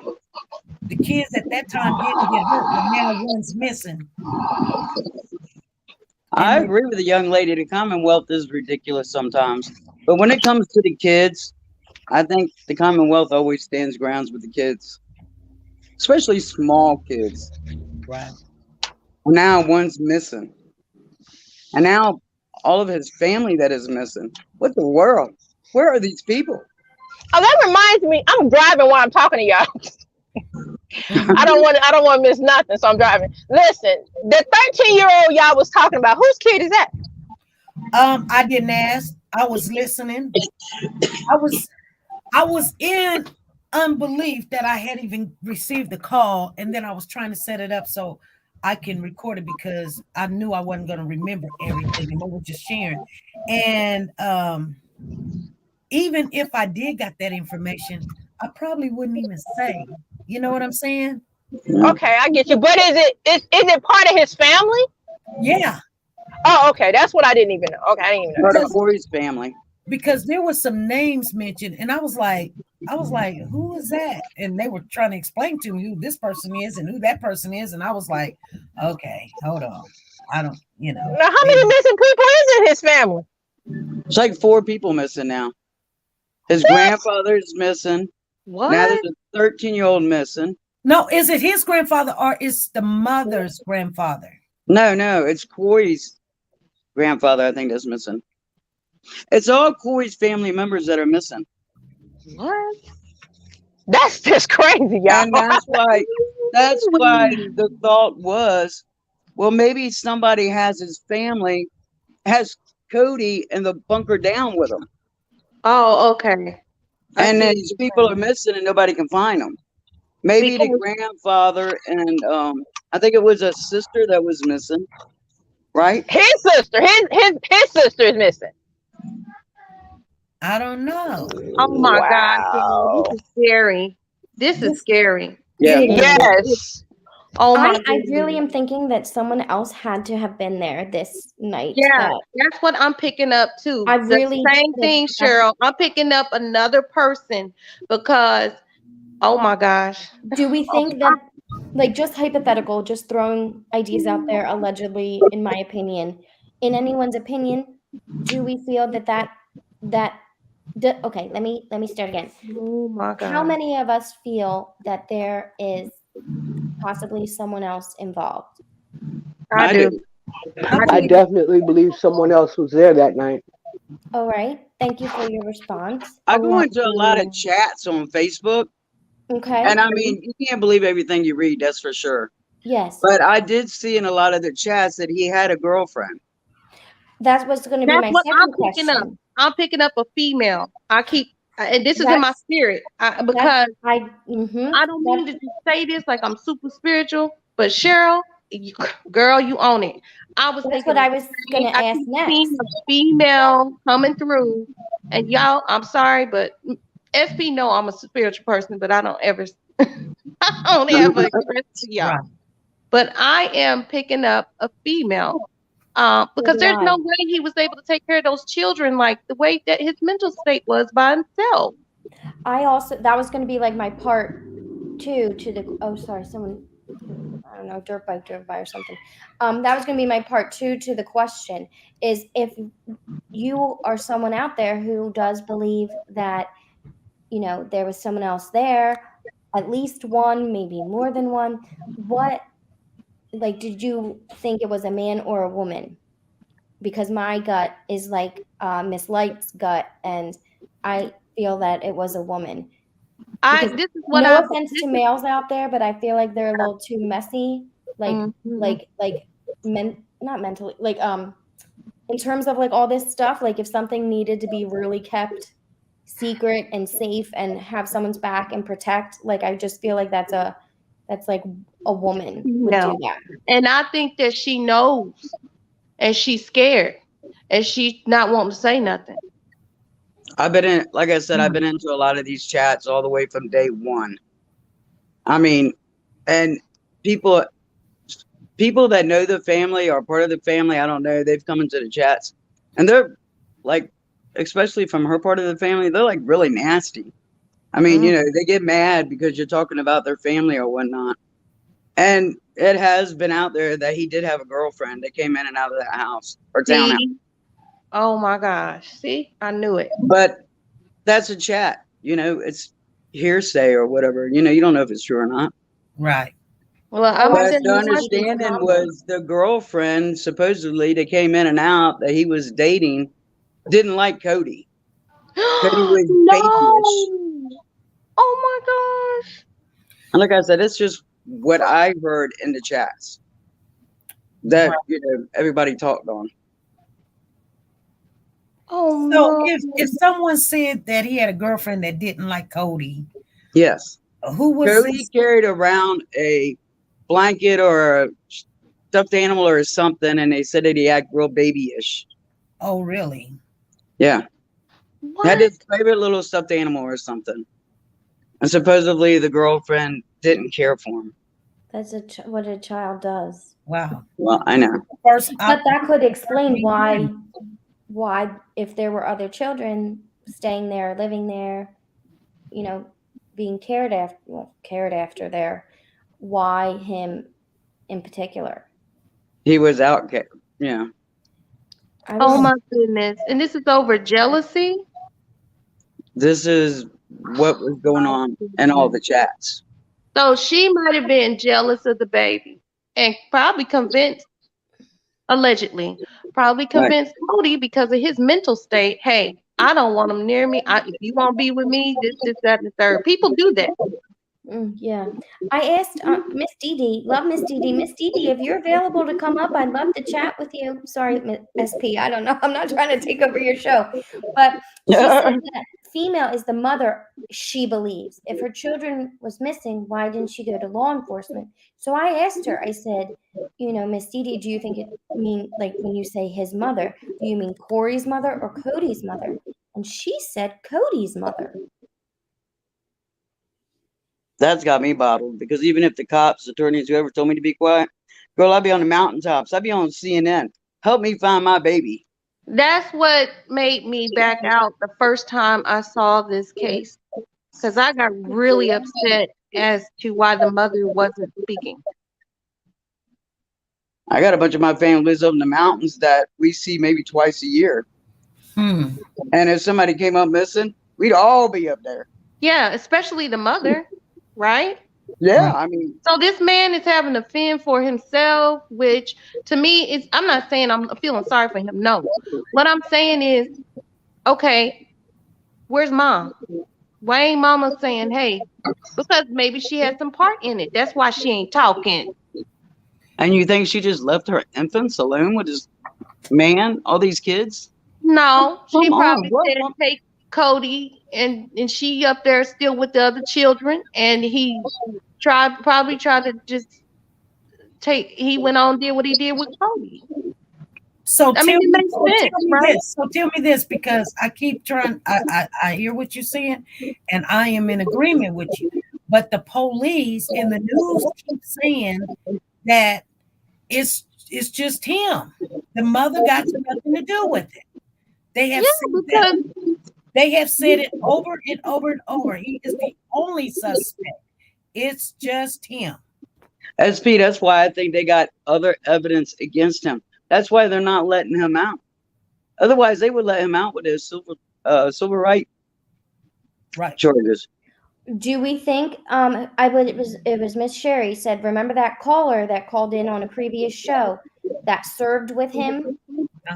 The kids at that time didn't get hurt, but now one's missing. I agree with the young lady. The Commonwealth is ridiculous sometimes. But when it comes to the kids, I think the Commonwealth always stands grounds with the kids. Especially small kids. Right. Now one's missing. And now all of his family that is missing. What the world? Where are these people? Oh, that reminds me. I'm driving while I'm talking to y'all. I don't want to miss nothing, so I'm driving. Listen, the 13-year-old y'all was talking about, whose kid is that? I didn't ask. I was listening. I was in unbelief that I had even received the call, and then I was trying to set it up so I can record it because I knew I wasn't going to remember everything and I was just sharing. And even if I did got that information, I probably wouldn't even say. You know what I'm saying? Okay, I get you. But is it part of his family? Yeah. Oh, okay. That's what I didn't even know. Okay, I didn't even know. Part of Cory's family. Because there was some names mentioned, and I was like, who is that? And they were trying to explain to me who this person is and who that person is, and I was like, okay, hold on. I don't, Now, how many missing people is in his family? It's like 4 people missing now. His grandfather's missing. What? Now there's a 13-year-old missing. No, is it his grandfather or is the mother's grandfather? No, it's Cory's grandfather, I think, that's missing. It's all Cory's family members that are missing. What? That's just crazy, y'all. And that's why the thought was, well, maybe somebody has Cody in the bunker down with him. Oh, okay. And then these people are missing and nobody can find them. Maybe the grandfather and I think it was a sister that was missing, right? His sister, his sister is missing. I don't know. Oh my God, this is scary. This is scary. Yeah. Yes. Oh my I really am thinking that someone else had to have been there this night. Yeah, that's what I'm picking up too. I The really same thing, Cheryl. I'm picking up another person because, oh my gosh. Do we think that, like, just hypothetical, just throwing ideas out there, allegedly, in my opinion, in anyone's opinion, do we feel okay, let me start again. Oh my God. How many of us feel that there is possibly someone else involved? I do. I definitely believe someone else was there that night. All right. Thank you for your response. I go into a lot of chats on Facebook. Okay. And I mean, you can't believe everything you read, that's for sure. Yes. But I did see in a lot of the chats that he had a girlfriend. That's what's going to be my second question. I'm picking up a female. And this is in my spirit because I don't mean to just say this like I'm super spiritual, but Cheryl, girl, you own it. That's what I was going to ask next. A female coming through, and y'all, I'm sorry, but SP know I'm a spiritual person, but I don't ever express to y'all. Right. But I am picking up a female. Because there's no way he was able to take care of those children like the way that his mental state was by himself. That was going to be like my part 2 to the, someone, I don't know, dirt bike or something. That was going to be my part 2 to the question is if you are someone out there who does believe that, there was someone else there, at least one, maybe more than one, what like, did you think it was a man or a woman? Because my gut is like Miss Light's gut, and I feel that it was a woman. Because This is what no offense to males out there, but I feel like they're a little too messy, like not mentally, like in terms of like all this stuff. Like if something needed to be really kept secret and safe and have someone's back and protect, like I just feel like that's like a woman would do that. And I think that she knows, and she's scared, and she's not wanting to say nothing. I've been in, like I said, I've been into a lot of these chats all the way from day one. I mean, and people that know the family or part of the family, I don't know, they've come into the chats and they're like, especially from her part of the family, they're like really nasty. I mean, you know, they get mad because you're talking about their family or whatnot. And it has been out there that he did have a girlfriend that came in and out of that house or townhouse. Oh my gosh. See, I knew it. But that's a chat, you know, it's hearsay or whatever. You know, you don't know if it's true or not. Right. Well, but the understanding was the girlfriend supposedly that came in and out that he was dating didn't like Cody. Cody was babyish. Oh my gosh. And like I said, it's just what I heard in the chats that, you know, everybody talked on. Oh, so if someone said that he had a girlfriend that didn't like Cody, yes, who was Cody carried around a blanket or a stuffed animal or something, and they said that he acted real babyish. Oh, really? Yeah, had his favorite little stuffed animal or something, and supposedly the girlfriend didn't care for him. That's what a child does. Wow. Well, I know. But that could explain why, if there were other children staying there, living there, you know, being cared after there, why him in particular? He was out. Yeah. Oh my goodness. And this is over jealousy? This is what was going on in all the chats. So she might have been jealous of the baby and probably convinced, allegedly, Cody because of his mental state. Hey, I don't want him near me. If you want to be with me, this, that, and the third. People do that. Yeah. I asked Miss Dee Dee, love Miss Dee Dee. Miss Dee Dee, if you're available to come up, I'd love to chat with you. Sorry, SP, I don't know. I'm not trying to take over your show. But she said that female is the mother, she believes. If her children was missing, why didn't she go to law enforcement? So I asked her, I said, you know, Miss Dee Dee, do you think it mean, like when you say his mother, do you mean Cory's mother or Cody's mother? And she said Cody's mother. That's got me bottled because even if the cops, attorneys, whoever told me to be quiet, girl, I'd be on the mountaintops. I'd be on CNN. Help me find my baby. That's what made me back out the first time I saw this case, because I got really upset as to why the mother wasn't speaking. I got a bunch of my family lives up in the mountains that we see maybe twice a year. And if somebody came up missing, we'd all be up there. Yeah, especially the mother, right? Yeah, I mean. So this man is having to fend for himself, which to me is, I'm not saying I'm feeling sorry for him. No. What I'm saying is, okay, where's mom? Why ain't mama saying, hey, because maybe she had some part in it. That's why she ain't talking. And you think she just left her infants alone with his man, all these kids? No, she probably said take Cody and she up there still with the other children, and he probably tried to just he went on and did what he did with Cody. So I mean, it makes sense, right? So tell me this, because I keep trying, I hear what you're saying, and I am in agreement with you. But the police and the news keep saying that it's just him. The mother got nothing to do with it. They have they have said it over and over and over. He is the only suspect. It's just him. SP, that's why I think they got other evidence against him. That's why they're not letting him out. Otherwise, they would let him out with his civil right charges. Do we think I believe it was Miss Sherry said, remember that caller that called in on a previous show that served with him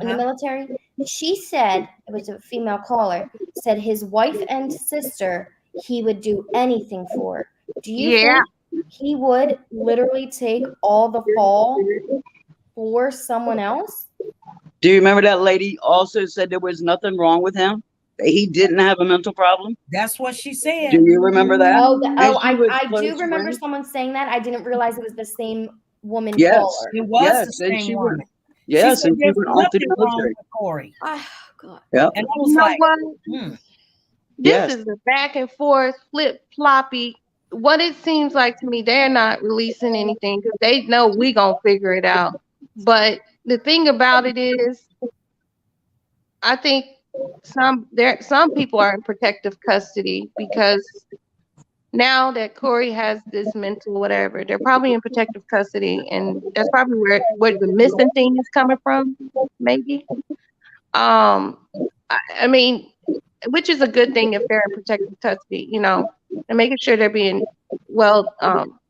in the military? She said, it was a female caller, said his wife and sister he would do anything for. Do you Yeah. think he would literally take all the fall for someone else? Do you remember that lady also said there was nothing wrong with him? That he didn't have a mental problem? That's what she said. Do you remember that? Oh, I do close remember friends. someone saying that. I didn't realize it was the same woman Yes. caller. It was Yes, the and same she woman. would. Yes, she said and she there's went on to nothing the wrong military. with Cory. Oh, God. Yep. And I You was know like, what? This Yes. is the back and forth, flip floppy. What it seems like to me, they're not releasing anything because they know we gonna figure it out. But the thing about it is, I think some people are in protective custody because now that Cory has this mental whatever, they're probably in protective custody, and that's probably where the missing thing is coming from, maybe. I mean, which is a good thing if they're in protective custody, you know, and making sure they're being well,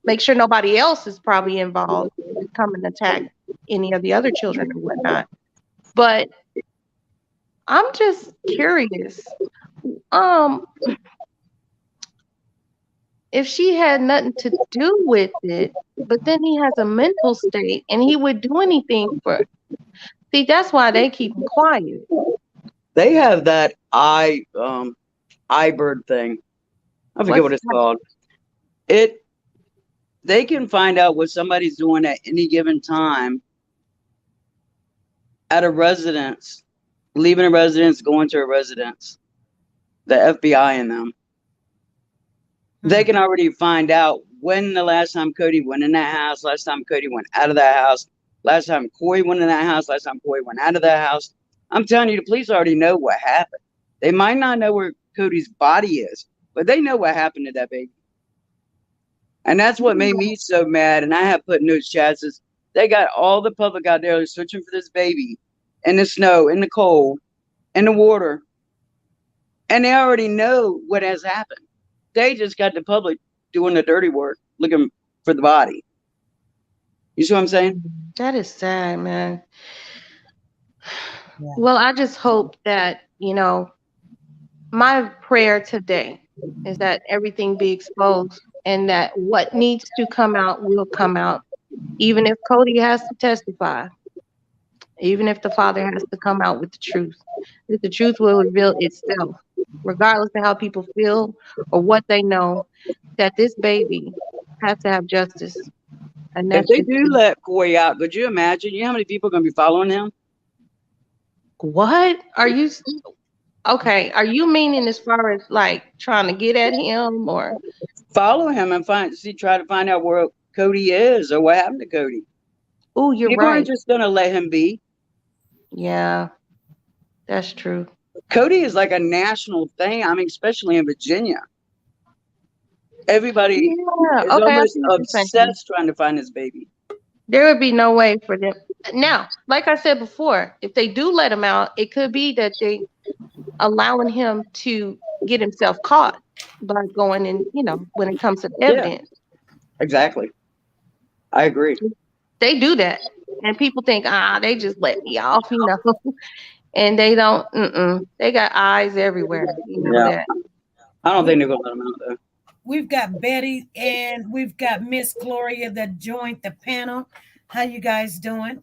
make sure nobody else is probably involved to come and attack any of the other children or whatnot. But I'm just curious. If she had nothing to do with it, but then he has a mental state and he would do anything for. See, that's why they keep him quiet. They have that iBird thing. I forget what it's called. They can find out what somebody's doing at any given time at a residence, leaving a residence, going to a residence. The FBI in them. They can already find out when the last time Cody went in that house, last time Cody went out of that house, last time Cory went in that house, last time Cory went out of that house. I'm telling you, the police already know what happened. They might not know where Cody's body is, but they know what happened to that baby. And that's what made me so mad. And I have put in those chats is they got all the public out there searching for this baby in the snow, in the cold, in the water. And they already know what has happened. They just got the public doing the dirty work, looking for the body. You see what I'm saying? That is sad, man. Yeah. Well, I just hope that, you know, my prayer today is that everything be exposed and that what needs to come out will come out, even if Cody has to testify, even if the father has to come out with the truth. That the truth will reveal itself, regardless of how people feel or what they know, that this baby has to have justice. And if they do let Cory out, could you imagine? You know how many people are going to be following him? What? Are you okay? Are you meaning as far as like trying to get at him or follow him and try to find out where Cody is or what happened to Cody? Oh, you're People right. aren't just going to let him be. Yeah, that's true. Cody is like a national thing. I mean, especially in Virginia. Everybody is almost obsessed trying to find his baby. There would be no way for them. Now, like I said before, if they do let him out, it could be that they allowing him to get himself caught by going in, you know, when it comes to evidence. Yeah, exactly. I agree. They do that. And people think, they just let me off, you know. And they don't, they got eyes everywhere. You know that. I don't think they're going to let him out, though. We've got Betty and we've got Miss Gloria that joined the panel. How you guys doing?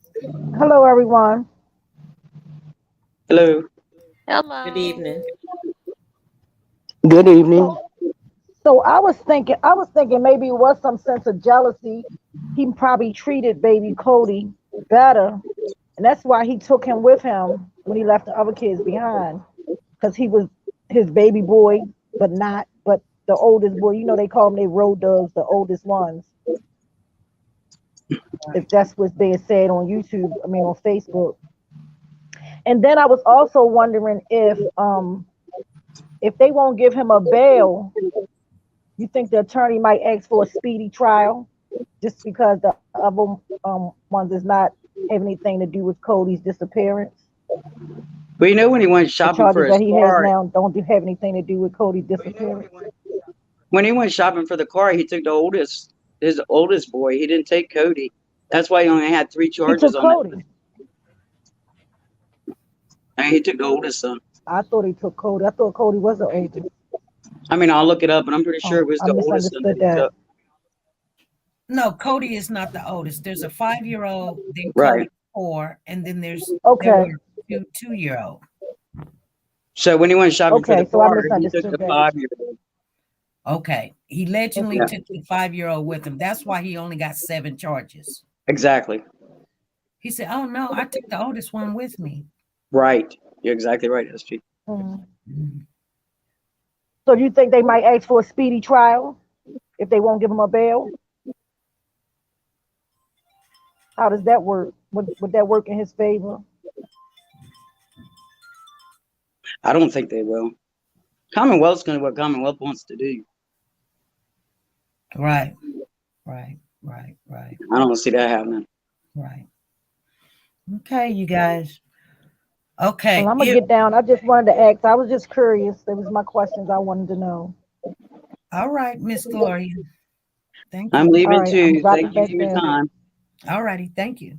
Hello, everyone. Hello. Hello. Good evening. Good evening. So I was thinking maybe it was some sense of jealousy. He probably treated baby Cody better. And that's why he took him with him when he left the other kids behind. Because he was his baby boy, but the oldest boy. You know, they call them they road dogs, the oldest ones. If that's what's being said on YouTube, on Facebook. And then I was also wondering if they won't give him a bail, you think the attorney might ask for a speedy trial just because the other one does not have anything to do with Cody's disappearance? But you know when he went shopping for his that he car, has now don't have anything to do with Cody's disappearance. When he went shopping for the car, he took his oldest boy. He didn't take Cody. That's why he only had 3 He charges took on it. Cody. And he took the oldest son. I thought he took Cody. I thought Cody was the oldest. I mean, I'll look it up, but I'm pretty sure it was I the oldest son that misunderstood he that. took. No, Cody is not the oldest. There's a 5-year-old, then Right. Cody 4, and then there Okay. were 2-year-old. So when he went shopping for the Okay, so I car, he took misunderstood the that. 5-year-old. Okay. He allegedly Okay. took the 5-year-old with him. That's why he only got 7 charges. Exactly. He said, "Oh no, I took the oldest one with me." Right. You're exactly right, SG. So you think they might ask for a speedy trial if they won't give him a bail? How does that work? Would that work in his favor? I don't think they will. Commonwealth's going to what Commonwealth wants to do. Right. I don't see that happening. Right. Okay, you guys. Okay. Well, I'm gonna get down. I just wanted to ask. I was just curious. That was my questions I wanted to know. All right, Miss Gloria. Thank you. I'm leaving right, too. I'm dropping Thank you back for your down. time. All righty. Thank you.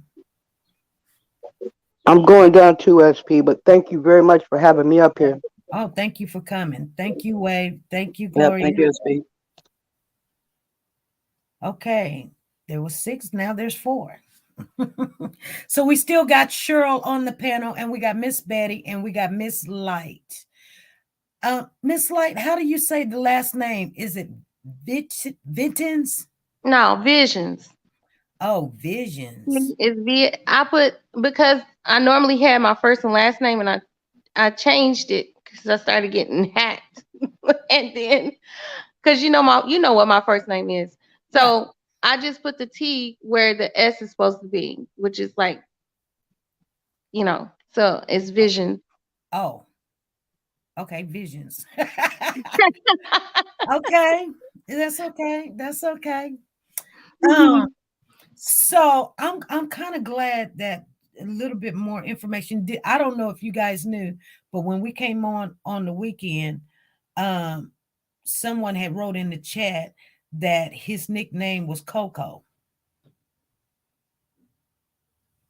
I'm going down to SP, but thank you very much for having me up here. Oh, thank you for coming. Thank you, Wade. Thank you, Yeah, Gloria. thank you, SB. Okay. There was 6. Now there's 4. So we still got Cheryl on the panel, and we got Miss Betty, and we got Miss Light. Miss Light, how do you say the last name? Is it Vittens? No, Visions. Oh, Visions. I put, because I normally had my first and last name, and I changed it because I started getting hacked. And then, because you know what my first name is. So I just put the T where the S is supposed to be, which is like, so it's Vision. Oh, okay, Visions. Okay, that's okay. That's okay. So I'm kind of glad that a little bit more information. I don't know if you guys knew, but when we came on the weekend, someone had wrote in the chat that his nickname was Coco.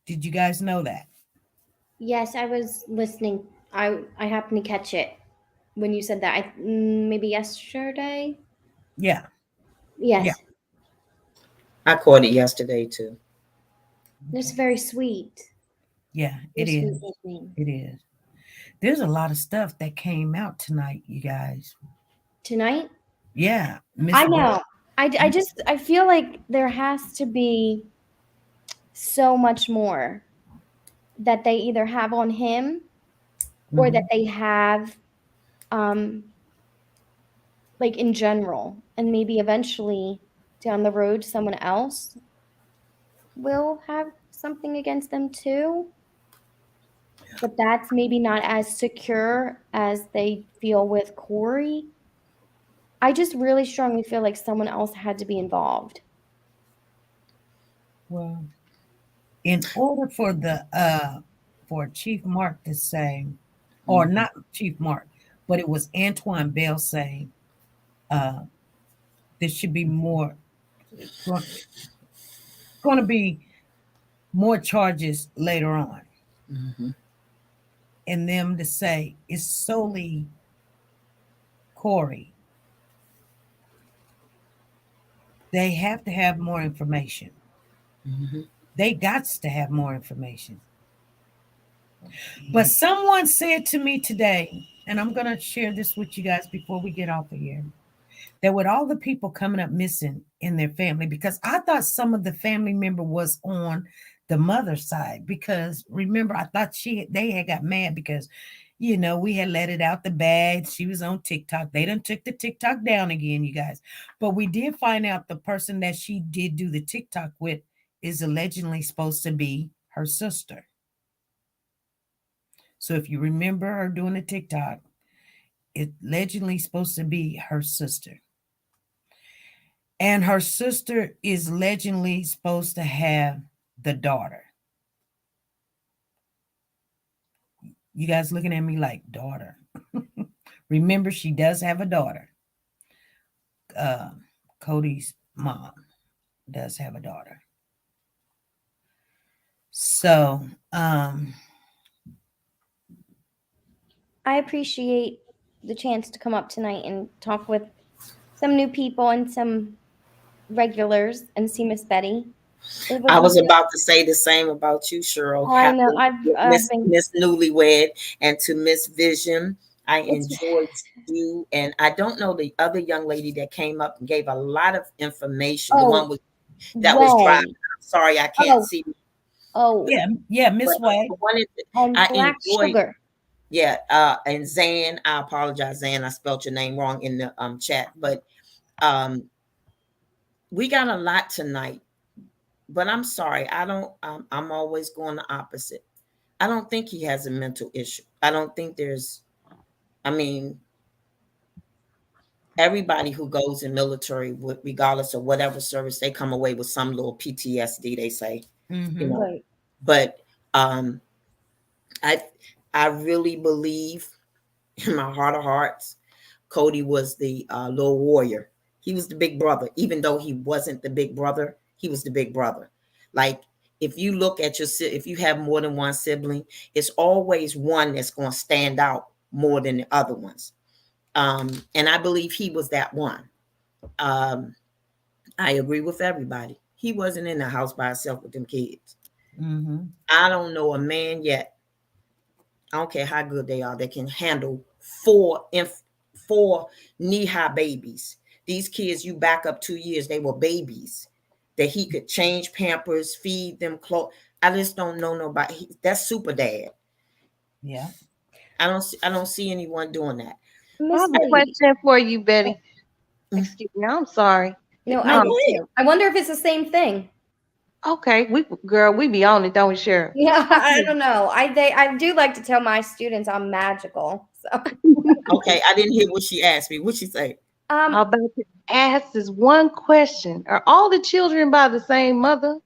Did you guys know that? Yes, I was listening. I happened to catch it when you said that. Maybe yesterday. Yeah. Yes. Yeah. I caught it yesterday too. It's very sweet. Yeah, it Very is. sweet nickname. It is. There's a lot of stuff that came out tonight, you guys. Tonight? Yeah. I know. I feel like there has to be so much more that they either have on him or that they have like in general, and maybe eventually down the road someone else will have something against them too, but that's maybe not as secure as they feel with Cory. I just really strongly feel like someone else had to be involved. Well, in order for for Chief Mark to say, or not Chief Mark, but it was Antoine Bell saying, there should be more, going to be more charges later on. And them to say it's solely Cory. They have to have more information. They got to have more information. But someone said to me today, and I'm going to share this with you guys before we get off of here, that with all the people coming up missing in their family, because I thought some of the family member was on the mother's side, because remember, I thought they had got mad because, we had let it out the bag. She was on TikTok. They done took the TikTok down again, you guys. But we did find out the person that she did do the TikTok with is allegedly supposed to be her sister. So if you remember her doing the TikTok, it's allegedly supposed to be her sister. And her sister is allegedly supposed to have the daughter. You guys looking at me like, daughter. Remember, she does have a daughter. Cody's mom does have a daughter. So I appreciate the chance to come up tonight and talk with some new people and some regulars and see Miss Betty. I was about to say the same about you, Cheryl. I know. I've been Miss Newlywed and to Miss Vision. I enjoyed you, and I don't know the other young lady that came up and gave a lot of information. The one that was driving. I'm sorry, I can't see. Oh, yeah, Miss Way. I enjoyed. Sugar. Yeah, and Zan, I apologize, Zan, I spelled your name wrong in the chat, but we got a lot tonight. But I'm sorry, I'm always going the opposite. I don't think he has a mental issue. I don't think everybody who goes in military, regardless of whatever service, they come away with some little PTSD, they say. You know. Right. But I really believe in my heart of hearts, Cody was the little warrior. He was the big brother, even though he wasn't the big brother. He was the big brother. Like, if you look at if you have more than one sibling, it's always one that's going to stand out more than the other ones. And I believe he was that one. I agree with everybody. He wasn't in the house by himself with them kids. Mm-hmm. I don't know a man yet, I don't care how good they are, that can handle four knee-high babies. These kids, you back up 2 years, they were babies that he could change Pampers, feed them clothes. I just don't know nobody. That's super dad. Yeah. I don't see anyone doing that. I have a question for you, Betty. Excuse me, I'm sorry. No, I do too. I wonder if it's the same thing. Okay, we be on it, don't we, Cheryl? Yeah, I don't know. I do like to tell my students I'm magical. So. Okay, I didn't hear what she asked me. What she say? I'm about to ask this one question: are all the children by the same mother?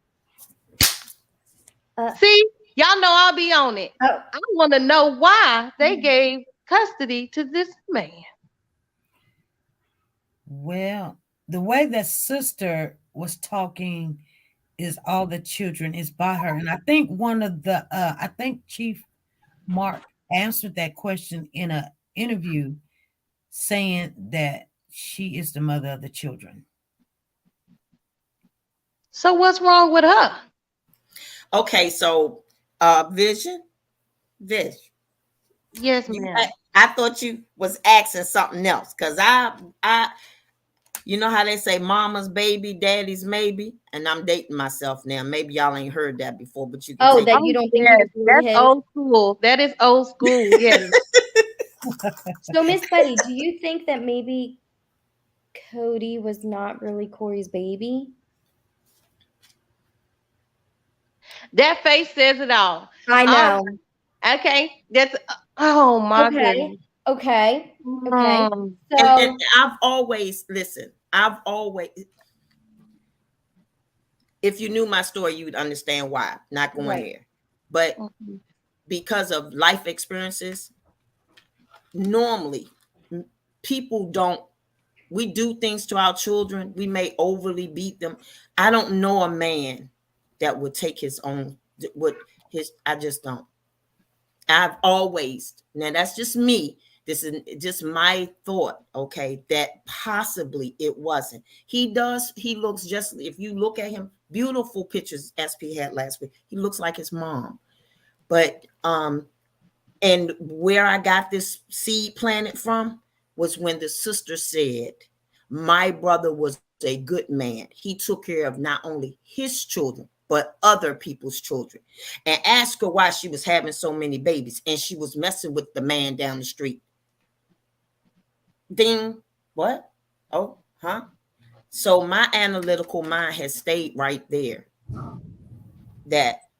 See, y'all know I'll be on it. I want to know why they gave custody to this man. Well, the way that sister was talking is all the children is by her. And I think one of the I think Chief Mark answered that question in an interview saying that she is the mother of the children. So what's wrong with her? Okay, so Vision. Yes, ma'am. I thought you was asking something else, because I you know how they say mama's baby, daddy's maybe, and I'm dating myself now. Maybe y'all ain't heard that before, but you can that you don't think that's old school. That is old school. Yes. So Miss Betty, do you think that maybe Cody was not really Cory's baby? That face says it all. I know. Okay. That's my goodness. Okay. So and I've always if you knew my story, you would understand why. Not going there. But because of life experiences, normally we do things to our children. We may overly beat them. I don't know a man that would take I just don't. I've always, now that's just me. This is just my thought, okay, that possibly it wasn't. He looks just, if you look at him, beautiful pictures SP had last week. He looks like his mom. But, and where I got this seed planted from was when the sister said, my brother was a good man. He took care of not only his children, but other people's children. And asked her why she was having so many babies. And she was messing with the man down the street. Ding. What? Oh, huh? So my analytical mind has stayed right there.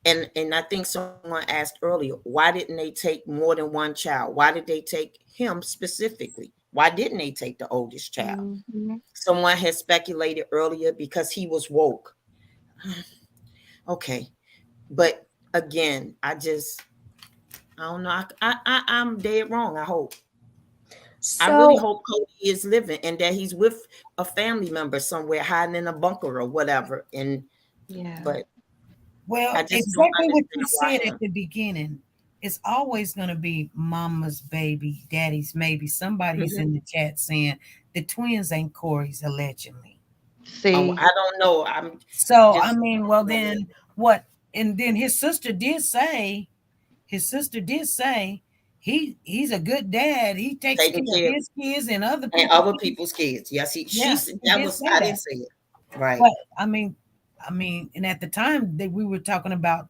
And I think someone asked earlier, why didn't they take more than one child? Why did they take him specifically? Why didn't they take the oldest child? Mm-hmm. Someone has speculated earlier because he was woke. Okay. But again, I don't know. I'm dead wrong, I hope. I really So hope Cody is living and that he's with a family member somewhere, hiding in a bunker or whatever. And Yeah. but Well, I just don't exactly what you understand why said him. at the beginning. It's always going to be mama's baby, daddy's maybe. Somebody's in the chat saying the twins ain't Cory's allegedly. See, I don't know. I'm So, just I mean, well, then what? And then his sister did say, he's a good dad. He takes care taking of care his kids and other and people's other kids. people's kids. Yes, she Yeah, said he that did was say I that. didn't say it. Right. But I mean, and at the time that we were talking about,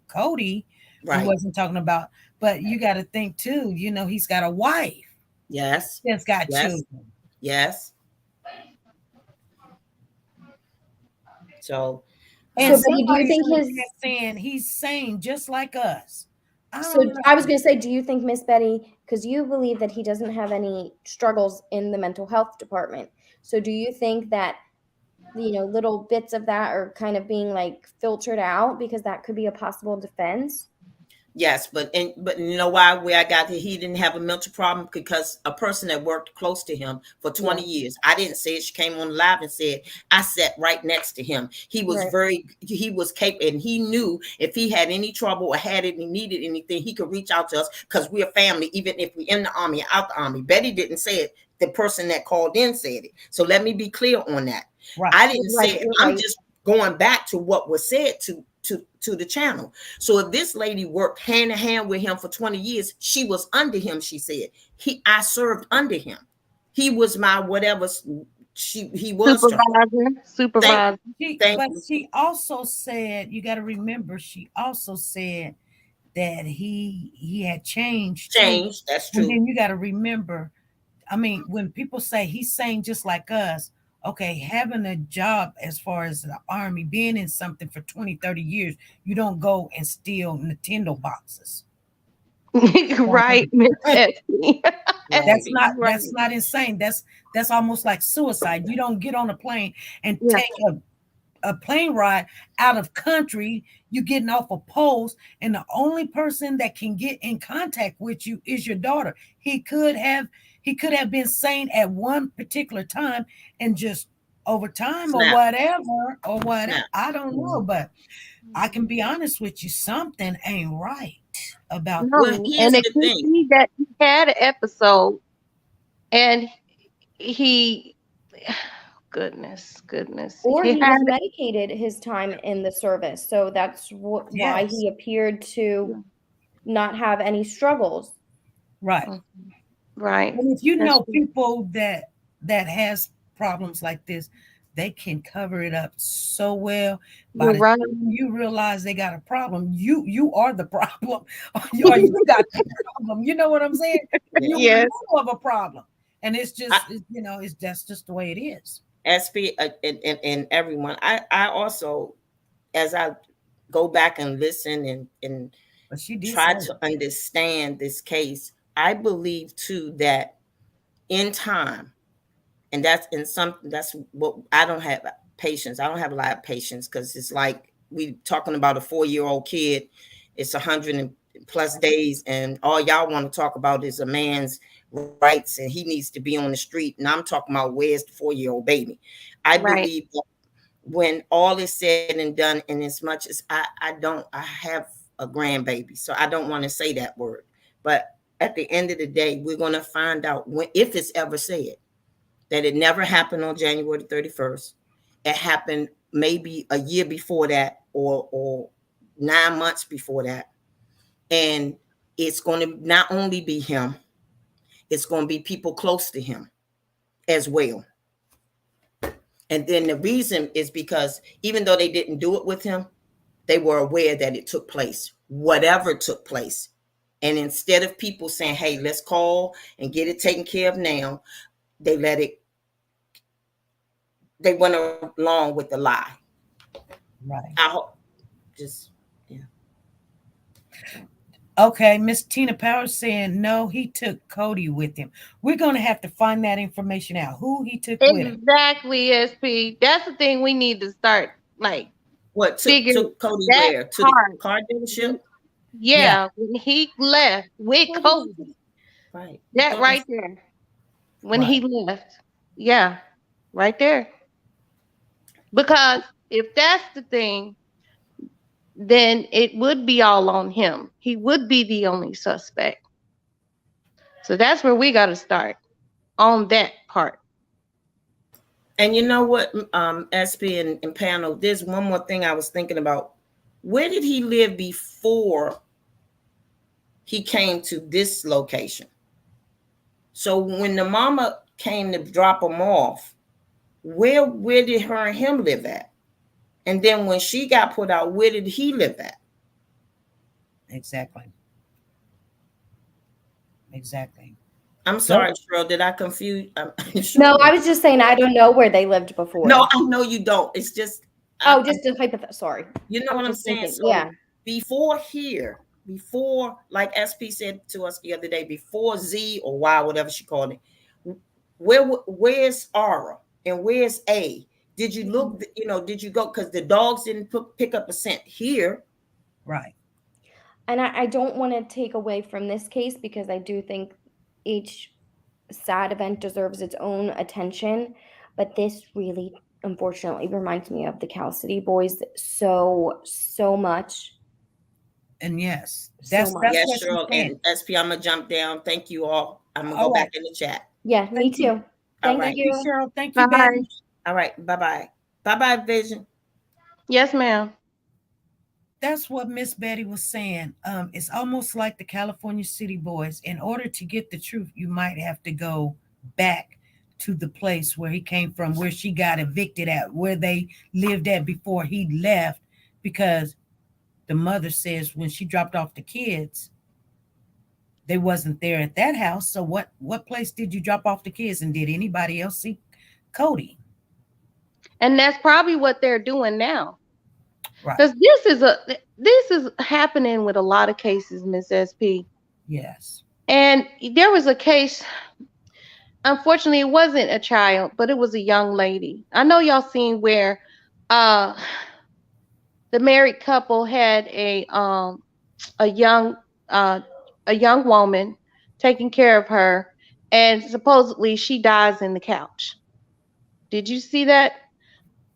Cody, we Right. wasn't talking about. But you got to think too. He's got a wife. Yes. He's got Yes. children. Yes. So And so Betty, do you somebody's think in the his chat saying he's sane just like us. I so don't know. I was going to say, do you think, Miss Betty, because you believe that he doesn't have any struggles in the mental health department, so do you think that little bits of that are kind of being like filtered out because that could be a possible defense? yes, but you know why where I got it, he didn't have a mental problem because a person that worked close to him for 20 years. I didn't say it. She came on live and said I sat right next to him. He was he was capable, and he knew if he had any trouble or had any needed anything, he could reach out to us because we're family, even if we're in the army or out the army. Betty didn't say it. The person that called in said it. So let me be clear on that. Right. I didn't say it. I'm Right. just going back to what was said to the channel. So if this lady worked hand in hand with him for 20 years, she was under him. She said I served under him. He was my whatever he was. Supervisor. But she also said, you got to remember, she also said that he had changed. That's true. And then you got to remember, I mean, when people say he's saying just like us, okay, having a job as far as the army, being in something for 20, 30 years, you don't go and steal Nintendo boxes. Right, Miss Betsy. That's not insane. That's almost like suicide. You don't get on a plane and take a plane ride out of country. You getting off a post, and the only person that can get in contact with you is your daughter. He could have been sane at one particular time, and just over time or whatever, I don't know, but I can be honest with you, something ain't right about No, that. and it could be that he had an episode and he goodness. Or he was medicated his time in the service. So that's why he appeared to not have any struggles. Right. Right. And if you know people that has problems like this, they can cover it up so well. By the time you realize they got a problem, you are the problem. Or you got the problem. You know what I'm saying? You know of a problem. And it's just, that's just the way it is. SP and everyone. I also, as I go back and listen and try to understand this case, I believe too that in time, and that's what I don't have patience. I don't have a lot of patience because it's like we talking about a 4-year-old kid. It's 100+ days, and all y'all want to talk about is a man's rights, and he needs to be on the street. And I'm talking about where's the 4-year-old baby. I believe that when all is said and done, and as much as I have a grandbaby, so I don't want to say that word, but at the end of the day, we're going to find out if it's ever said that it never happened on January 31st. It happened maybe a year before that, or 9 months before that. And it's going to not only be him, it's going to be people close to him as well. And then the reason is because even though they didn't do it with him, they were aware that it took place, whatever took place. And instead of people saying, hey, let's call and get it taken care of now, they went along with the lie. Right. I hope Okay, Miss Tina Powers saying no, he took Cody with him. We're going to have to find that information out. Who he took with him. Exactly, SP. That's the thing we need to start what took Cody where? To the car dealership? Yeah, when he left with Cody. Right. That right there. When he left. Yeah, right there. Because if that's the thing, then it would be all on him. He would be the only suspect. So that's where we got to start on that part. And you know what, SP and panel, there's one more thing I was thinking about. Where did he live before he came to this location? So when the mama came to drop him off, where did her and him live at? And then when she got put out, where did he live at? Exactly. I'm sorry, Cheryl. Did I confuse? No, I was just saying I don't know where they lived before. No, I know you don't. It's just just a hypothetical. Sorry. You know what I'm saying? Thinking, So yeah. before like SP said to us the other day, before Z or Y, whatever she called it, where's Aura and where's A? Did you look? Did you go? Because the dogs didn't pick up a scent here. Right. And I don't want to take away from this case because I do think each sad event deserves its own attention. But this really, unfortunately, reminds me of the Cal City boys so much. And yes, that's Cheryl and SP. I'm gonna jump down. Thank you all. I'm gonna go back in the chat. Yeah, me too. Thank you, Cheryl. Thank you, Bye. baby. All right, bye. Vision. Yes, ma'am. That's what Miss Betty was saying. It's almost like the California City boys. In order to get the truth, you might have to go back to the place where he came from, where she got evicted at, where they lived at before he left, because the mother says when she dropped off the kids, they wasn't there at that house. So what place did you drop off the kids, and did anybody else see Cody? And that's probably what they're doing now. Right. Because this is happening with a lot of cases, Miss SP. Yes. And there was a case, unfortunately, it wasn't a child, but it was a young lady. I know y'all seen where the married couple had a young woman taking care of her, and supposedly she dies in the couch. Did you see that?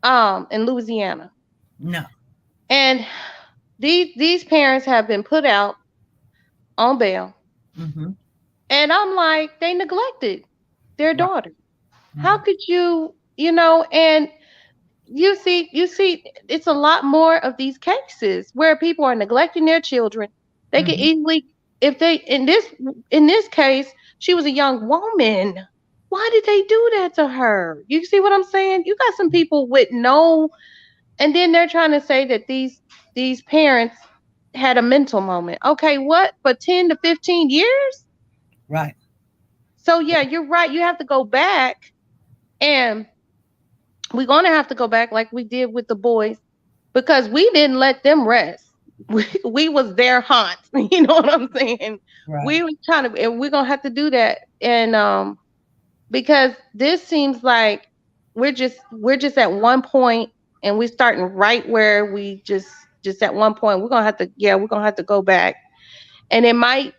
In Louisiana. No. And these parents have been put out on bail. Mm-hmm. And I'm like, they neglected their daughter. Mm-hmm. How could and you see, it's a lot more of these cases where people are neglecting their children. They could easily, if they, in this case, she was a young woman. Why did they do that to her? You see what I'm saying? You got some people with and then they're trying to say that these parents had a mental moment. Okay, what? For 10 to 15 years? Right. So yeah, you're right. You have to go back, and we're going to have to go back like we did with the boys, because we didn't let them rest. We was their haunt. You know what I'm saying? Right. We were trying to, and we're going to have to do that. And because this seems like we're just at one point, and we're starting right where we just at one point. We're gonna have to go back, and it might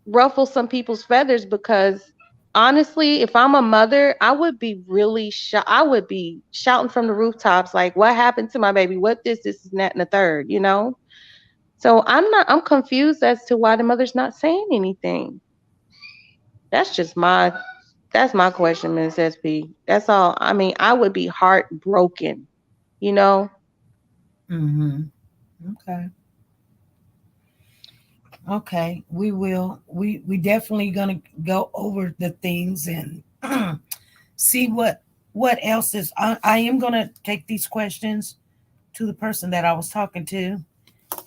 ruffle some people's feathers, because honestly, if I'm a mother, I would be really I would be shouting from the rooftops, like, what happened to my baby? What this and that and the third, So I'm confused as to why the mother's not saying anything. That's my question, Ms. SP. That's all. I mean, I would be heartbroken, Mm-hmm. Okay. We will. We definitely gonna go over the things and see what else is. I am gonna take these questions to the person that I was talking to,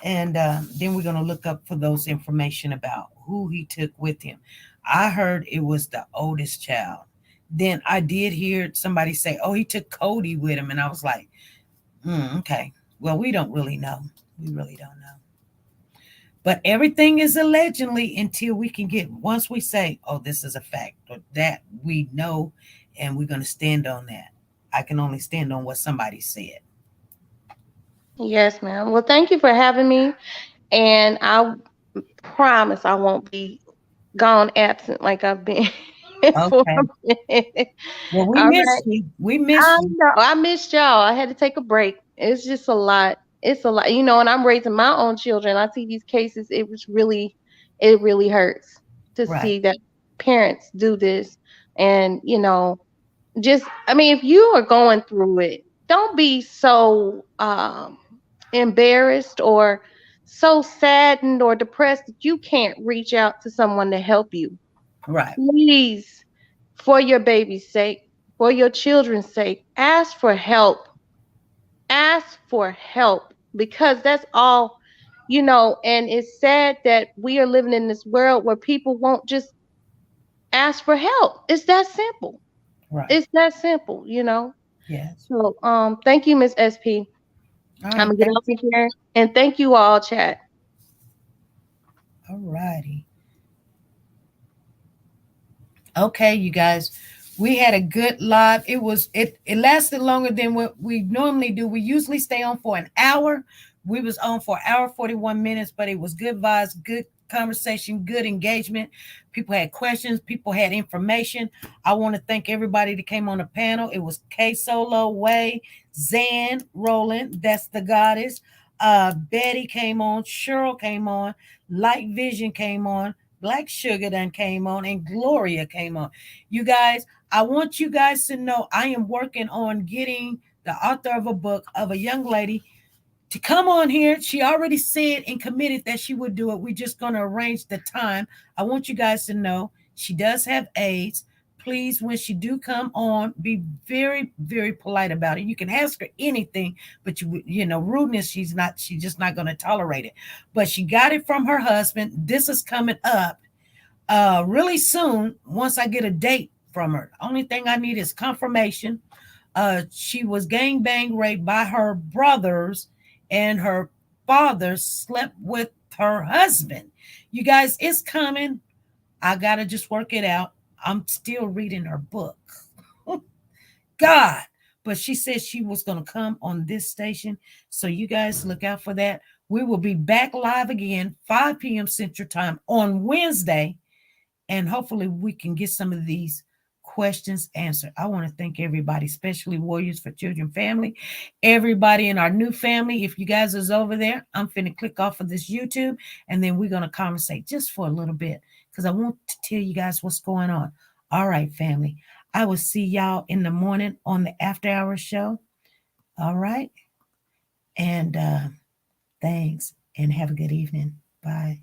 and then we're gonna look up for those information about who he took with him. I heard it was the oldest child. Then I did hear somebody say, oh, he took Cody with him. And I was like, okay. Well, we don't really know. We really don't know. But everything is allegedly until we can once we say, oh, this is a fact, or that we know, and we're going to stand on that. I can only stand on what somebody said. Yes, ma'am. Well, thank you for having me. And I promise I won't be gone absent like I've been. For Okay. a minute. Well, we All missed right. you. We missed I you. know. I missed y'all. I had to take a break. It's just a lot. It's a lot. And I'm raising my own children. I see these cases. It really hurts to Right. see that parents do this. And, if you are going through it, don't be so embarrassed or so saddened or depressed that you can't reach out to someone to help you. Right. Please, for your baby's sake, for your children's sake, ask for help. Ask for help, because that's all, and it's sad that we are living in this world where people won't just ask for help. It's that simple. Right. It's that simple. Yes. So, thank you, Miss SP. All I'm right. gonna get off of here, and thank you all, chat. All righty. Okay, you guys. We had a good live. It lasted longer than what we normally do. We usually stay on for an hour. We was on for an hour, 41 minutes, but it was good vibes, good conversation, good engagement. People had questions, people had information. I want to thank everybody that came on the panel. It was K Solo, Way, Zan, Roland, that's the goddess. Betty came on, Cheryl came on, Light Vision came on, Black Sugar then came on, and Gloria came on. You guys, I want you guys to know I am working on getting the author of a book of a young lady to come on here. She already said and committed that she would do it. We're just going to arrange the time. I want you guys to know she does have AIDS. Please, when she do come on, be very, very polite about it. You can ask her anything, but rudeness, she's just not going to tolerate it. But she got it from her husband. This is coming up really soon once I get a date from her. Only thing I need is confirmation. She was gangbang raped by her brothers, and her father slept with her husband. You guys, it's coming. I gotta just work it out. I'm still reading her book. God. But she said she was going to come on this station. So you guys look out for that. We will be back live again, 5 p.m. Central Time on Wednesday. And hopefully we can get some of these questions answered. I want to thank everybody, especially Warriors for Children family, everybody in our new family. If you guys is over there, I'm finna click off of this YouTube, and then we're going to conversate just for a little bit, because I want to tell you guys what's going on. All right, family. I will see y'all in the morning on the After Hours show. All right. And thanks, and have a good evening. Bye.